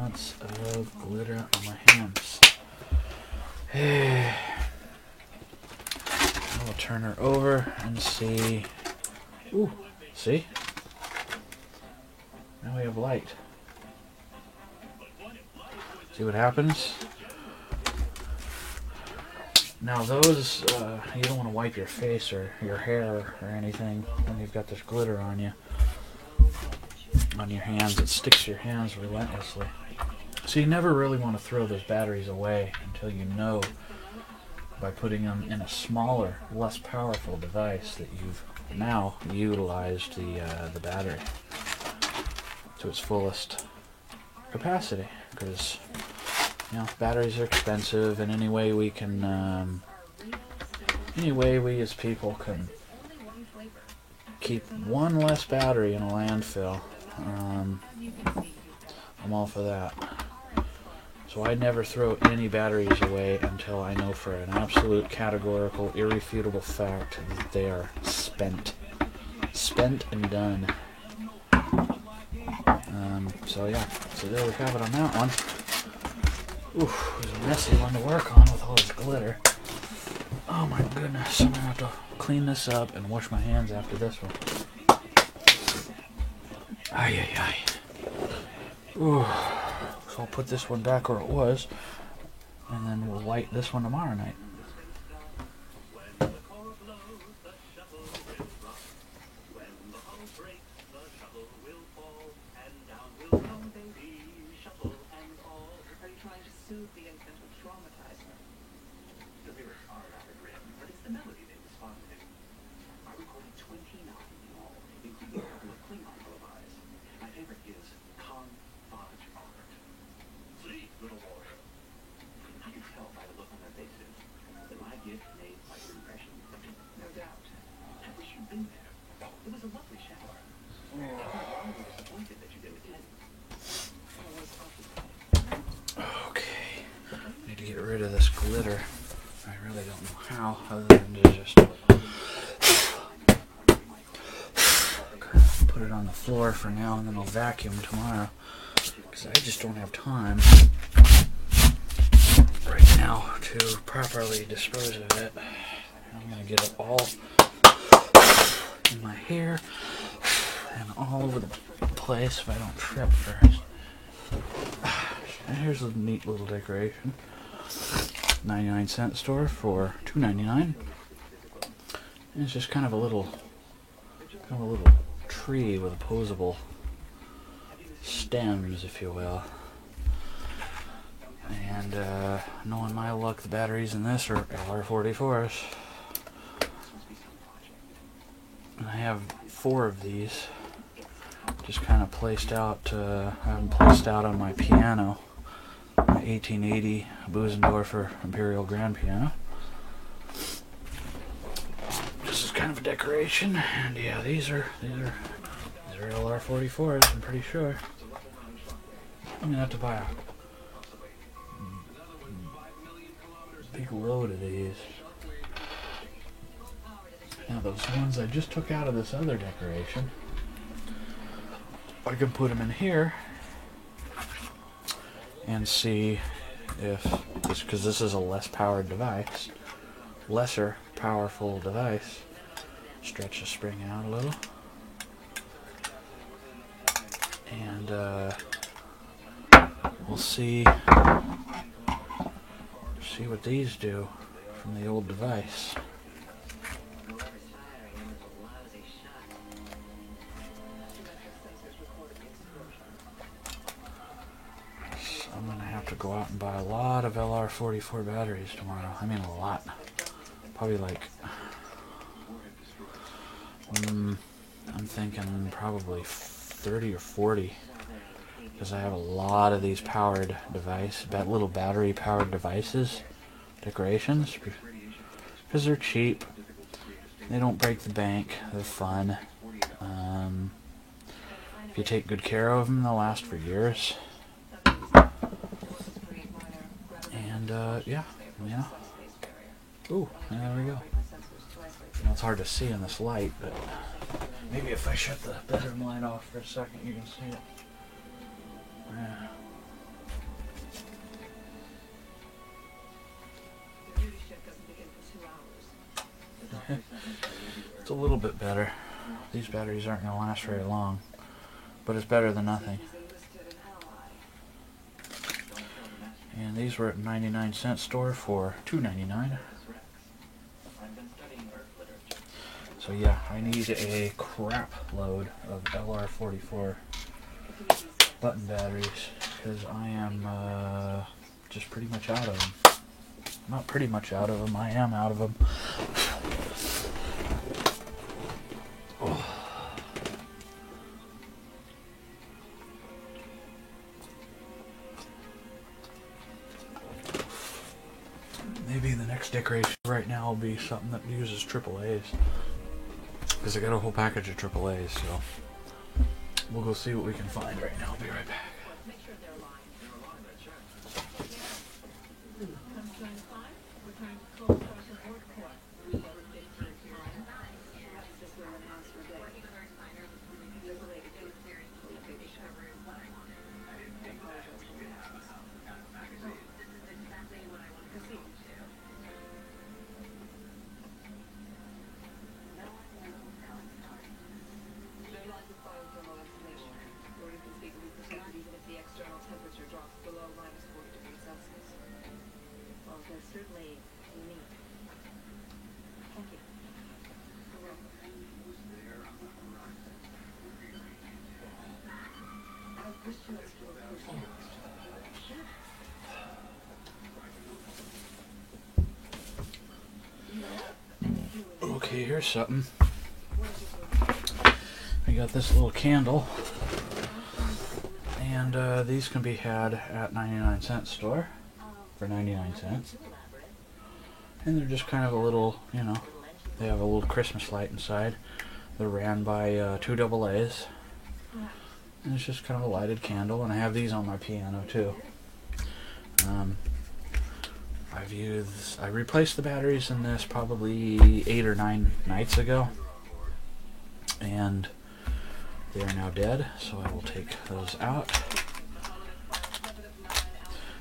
Lots of glitter on my hands. I'll turn her over and see. Ooh, see? Now we have light. See what happens? Now those, you don't want to wipe your face or your hair or anything when you've got this glitter on you. On your hands, it sticks to your hands relentlessly. So you never really want to throw those batteries away until you know by putting them in a smaller, less powerful device that you've now utilized the battery to its fullest capacity. Because batteries are expensive, and any way we can, any way we as people can keep one less battery in a landfill, I'm all for that. So I never throw any batteries away until I know for an absolute, categorical, irrefutable fact that they are spent. Spent and done. So yeah, so there we have it on that one. Oof, it was a messy one to work on with all this glitter. Oh my goodness, I'm gonna have to clean this up and wash my hands after this one. Ay. Ooh. So I'll put this one back where it was, and then we'll light this one tomorrow night. Okay, need to get rid of this glitter. I really don't know how, other than to just put it on the floor for now, and then I'll vacuum tomorrow, because I just don't have time right now to properly dispose of it. I'm going to get it all in my hair and all over the place if I don't trip first. And here's a neat little decoration. 99-cent store for $2.99. It's just kind of a little tree with opposable stems, if you will. And knowing my luck, the batteries in this are LR44s. And I have 4 of these, just kind of placed out. I have them placed out on my piano, my 1880 Bösendorfer Imperial Grand piano. This is kind of a decoration, and yeah, these are LR44s. I'm pretty sure. I'm gonna have to buy a big load of these. Now those ones I just took out of this other decoration, I can put them in here and see if this, because this is a less powered device, lesser powerful device. Stretch the spring out a little, and we'll see what these do from the old device. So I'm gonna have to go out and buy a lot of LR44 batteries tomorrow. I mean, a lot. Probably like, I'm thinking probably 30 or 40, because I have a lot of these powered little battery powered devices, decorations, because they're cheap, they don't break the bank, they're fun. If you take good care of them, they'll last for years. And yeah, you know. Ooh, there we go. Now, it's hard to see in this light, but maybe if I shut the bedroom light off for a second, you can see it. Yeah. It's a little bit better. These batteries aren't going to last very long, but it's better than nothing. And these were at 99-cent store for $2.99. So yeah, I need a crap load of LR44 button batteries, because I am just pretty much out of them. Not pretty much out of them, I am out of them. Oh. Maybe the next decoration right now will be something that uses AAAs. Because I got a whole package of AAAs, so we'll go see what we can find right now. I'll be right back. Certainly unique. Thank you. Okay, here's something. I got this little candle, and these can be had at 99-cent store for 99 cents. And they're just kind of a little, you know, they have a little Christmas light inside. They're ran by 2 AA's. And it's just kind of a lighted candle, and I have these on my piano too. I replaced the batteries in this probably 8 or 9 nights ago, and they are now dead, so I will take those out.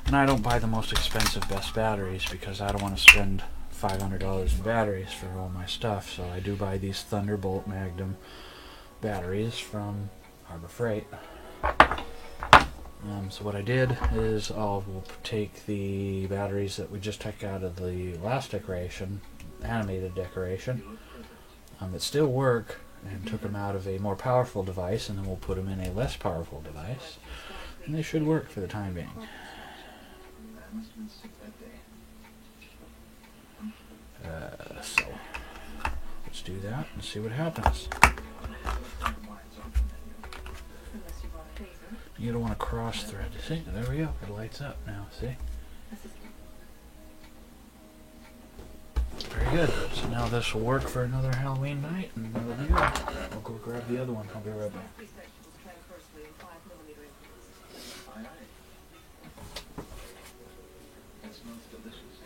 And I don't buy the most expensive best batteries because I don't want to spend $500 in batteries for all my stuff, so I do buy these Thunderbolt Magnum batteries from Harbor Freight. So what I did is we'll take the batteries that we just took out of the last decoration, animated decoration, that still work, and took them out of a more powerful device, and then we'll put them in a less powerful device, and they should work for the time being. I must have been sick that day. So let's do that and see what happens. Unless you want a phaser. You don't want to cross thread. See, there we go. It lights up now. See, very good. So now this will work for another Halloween night, and we'll be good. I'll go grab the other one. I'll be right back. These vegetables transversely in 5mm increments. Aye, aye. That smells delicious.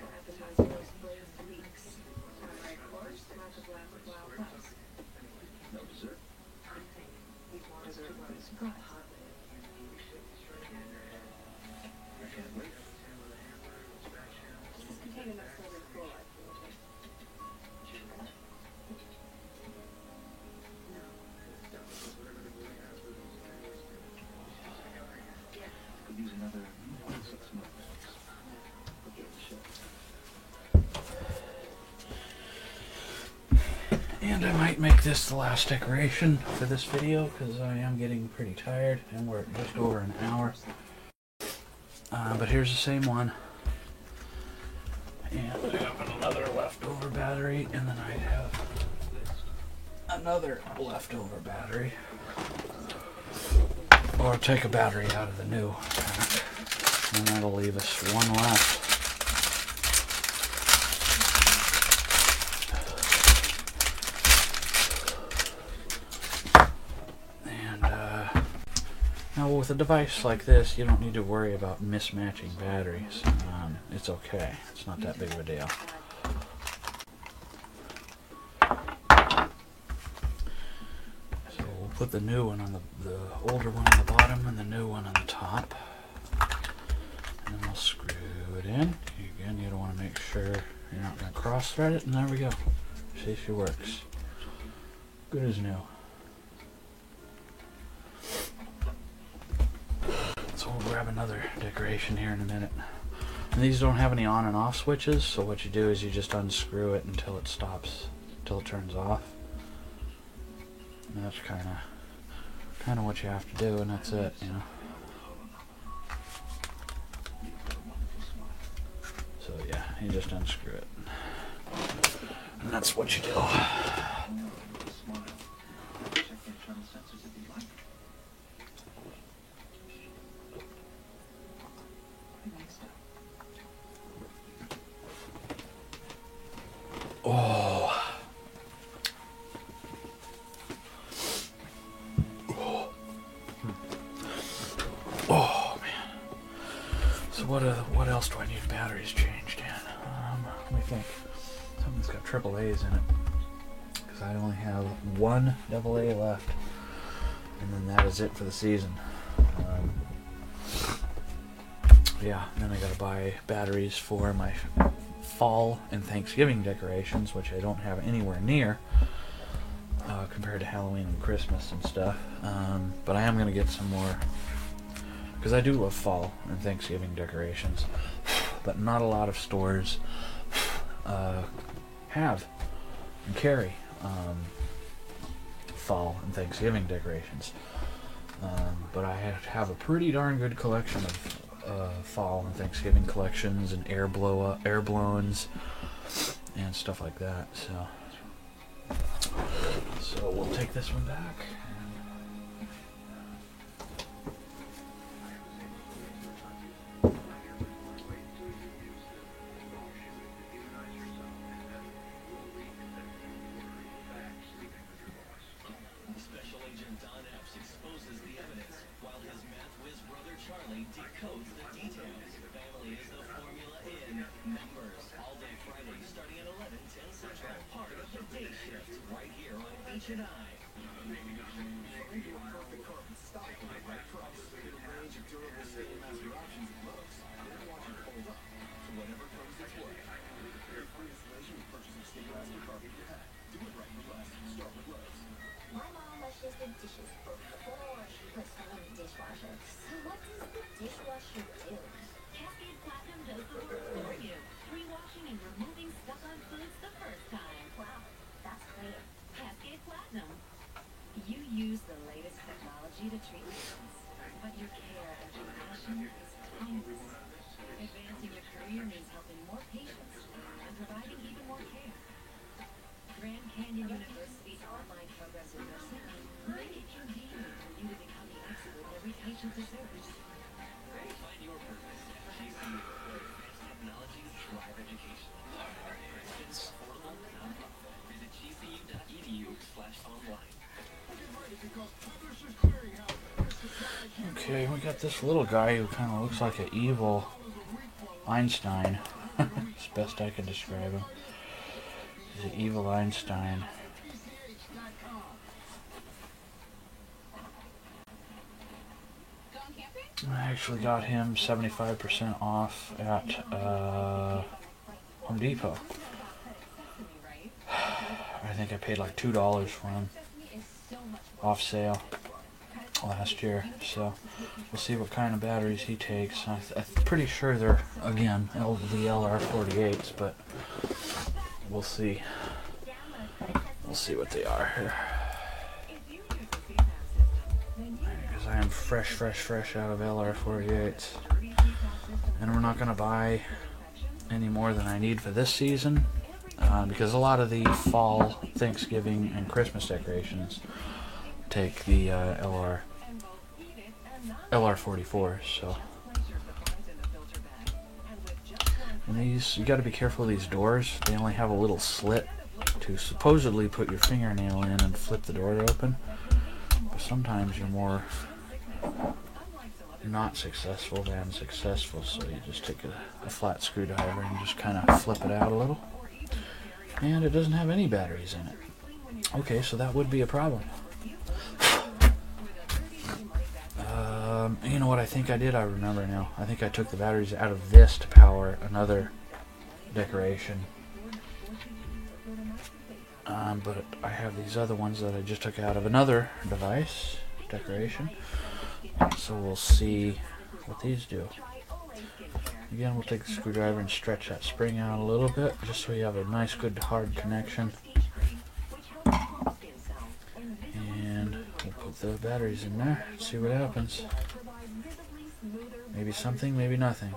Appetizer roast glazed leeks. Samurai course, like a glass of wild rice. No dessert. Dessert was a surprise. I can't wait. Does this contain enough sodium chloride for you? Could use another 6 months. Look at the show. And I might make this the last decoration for this video because I am getting pretty tired and we're at just over an hour. But here's the same one. And I have another leftover battery, and then I have another leftover battery. Or take a battery out of the new pack. And that'll leave us one left. Now with a device like this, you don't need to worry about mismatching batteries. It's okay. It's not that big of a deal. So we'll put the new one on the older one on the bottom and the new one on the top. And then we'll screw it in. Again, you don't want to make sure you're not going to cross thread it. And there we go. See, she works. Good as new. So we'll grab another decoration here in a minute. And these don't have any on and off switches, so what you do is you just unscrew it until it stops, until it turns off. And that's kind of what you have to do, and that's it, you know. So yeah, you just unscrew it, and that's what you do. Smile. Check the internal sensors if you like. Nice. Oh. Oh man. So what else do I need batteries changed in? Let me think. Something's got triple A's in it. Because I only have one AA left. And then that is it for the season. Yeah, and then I gotta buy batteries for my fall and Thanksgiving decorations, which I don't have anywhere near compared to Halloween and Christmas and stuff. But I am gonna get some more because I do love fall and Thanksgiving decorations, but not a lot of stores have and carry fall and Thanksgiving decorations. But I have a pretty darn good collection of fall and Thanksgiving collections and air blowns and stuff like that. So we'll take this one back. Special Agent Don Epps exposes the evidence, while his math whiz brother Charlie decodes the details. Family is the formula in Numbers. All day Friday, starting at 11, 10 Central. Part of the day shift, right here on H&I. Perfect carbon stock with the right price. Get a range of durable Stainmaster options at Lowe's. Then watch it fold up to whatever comes its way. Get free installation with purchase of Stainmaster carpet pad. Do it right for less. Start with Lowe's. My mom washes the dishes before she puts them in the dishwasher. So what does the dishwasher do? Cascade Platinum does the work for you. Pre-washing and removing stuck on foods the first time. Wow, Vegeta treatments, but your care and compassion is timeless. Advancing your career means helping more patients and providing even more care. Grand Canyon University's online progress in nursing make it convenient for you to become the expert every patient deserves. Find your purpose at GCU, where advanced technologies drive education. Christian, affordable, nonprofit. Visit gcu.edu/online. Okay, we got this little guy who kind of looks like an evil Einstein. It's best I can describe him. He's an evil Einstein. I actually got him 75% off at Home Depot. I think I paid like $2 for him off sale last year, so we'll see what kind of batteries he takes. I'm pretty sure they're, again, the LR48s, but we'll see. We'll see what they are here. Because I am fresh out of LR48s. And we're not going to buy any more than I need for this season, because a lot of the fall, Thanksgiving, and Christmas decorations take the LR44s, so. And these, you got to be careful of these doors. They only have a little slit to supposedly put your fingernail in and flip the door open, but sometimes you're more not successful than successful, so you just take a flat screwdriver and just kind of flip it out a little, and it doesn't have any batteries in it. Okay, so that would be a problem. You know what I think I did? I remember now. I think I took the batteries out of this to power another decoration. But I have these other ones that I just took out of another device, decoration. So we'll see what these do. Again, we'll take the screwdriver and stretch that spring out a little bit, just so you have a nice, good, hard connection. And we'll put the batteries in there, see what happens. Maybe something, maybe nothing.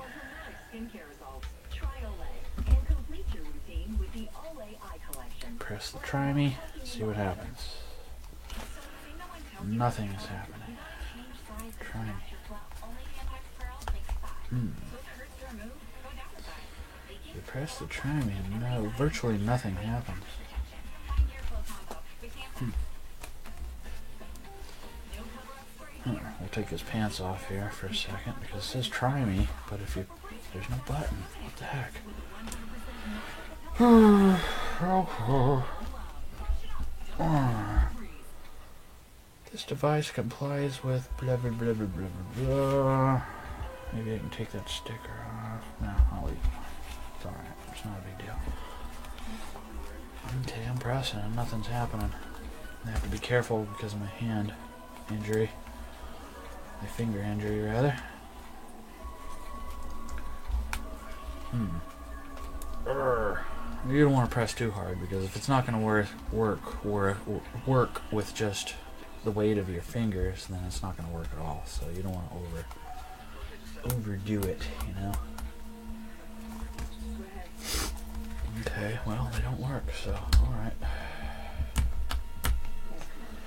Press the Try Me, see what happens. Nothing is happening. Try Me. You press the Try Me and no, virtually nothing happens. We'll take his pants off here for a second because it says Try Me, but if you, there's no button. What the heck? This device complies with blah blah blah blah blah blah. Maybe I can take that sticker off. No, I'll leave it. It's alright. It's not a big deal. Okay, I'm pressing and nothing's happening. I have to be careful because of my hand injury. My finger injury, rather. You don't want to press too hard, because if it's not going to work with just the weight of your fingers, then it's not going to work at all. So you don't want to overdo it, you know. Okay, well, they don't work, so alright.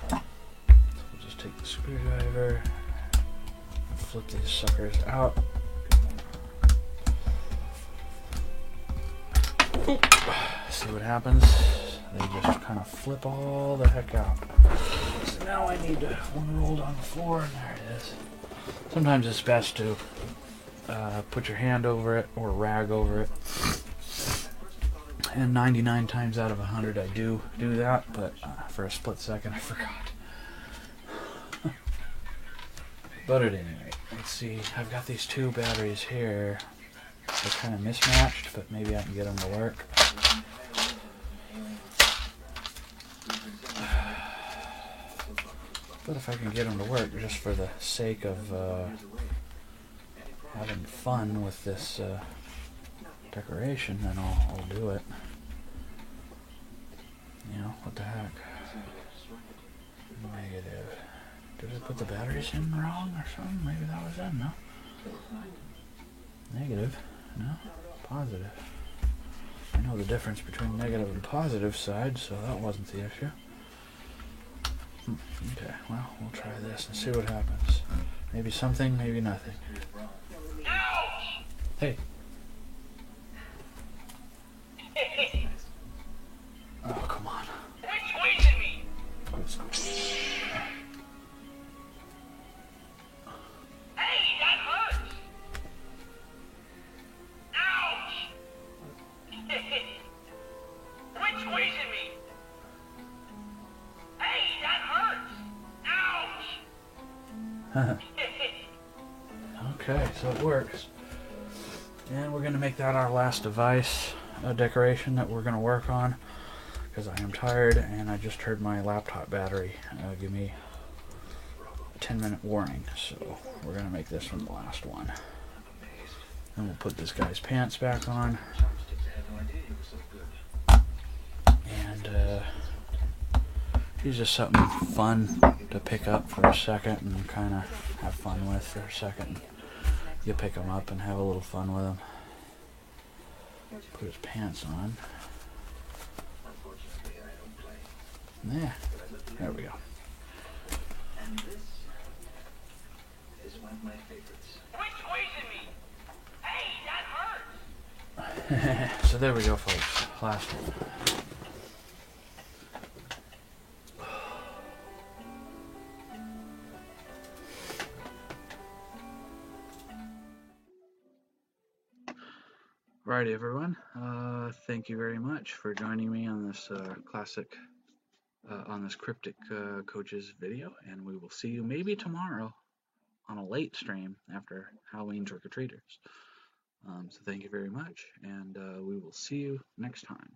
So we'll just take the screwdriver and flip these suckers out. See what happens? They just kind of flip all the heck out. So now I need one rolled on the floor, and there it is. Sometimes it's best to put your hand over it or rag over it. And 99 times out of 100 I do that, but for a split second I forgot. But at any rate, let's see. I've got these two batteries here. They're kind of mismatched, but maybe I can get them to work. But if I can get them to work just for the sake of having fun with this decoration, then I'll do it. You know, what the heck? Negative. Did I put the batteries in wrong or something? Maybe that was in, no? Negative? No? Positive. I know the difference between negative and positive side, so that wasn't the issue. Okay, well, we'll try this and see what happens. Maybe something, maybe nothing. Hey. Oh, come on. Okay, so it works. And we're going to make that our last device decoration that we're going to work on, because I am tired and I just heard my laptop battery give me a 10-minute warning. So we're going to make this one the last one. And we'll put this guy's pants back on. And he's just something fun to pick up for a second and kind of have fun with for a second. You pick him up and have a little fun with him. Put his pants on. Yeah, there we go. And this is one of my favorites. So there we go, folks. Last one. Alrighty, everyone. Thank you very much for joining me on this on this Cryptic Coaches video, and we will see you maybe tomorrow on a late stream after Halloween trick-or-treaters. So thank you very much, and we will see you next time.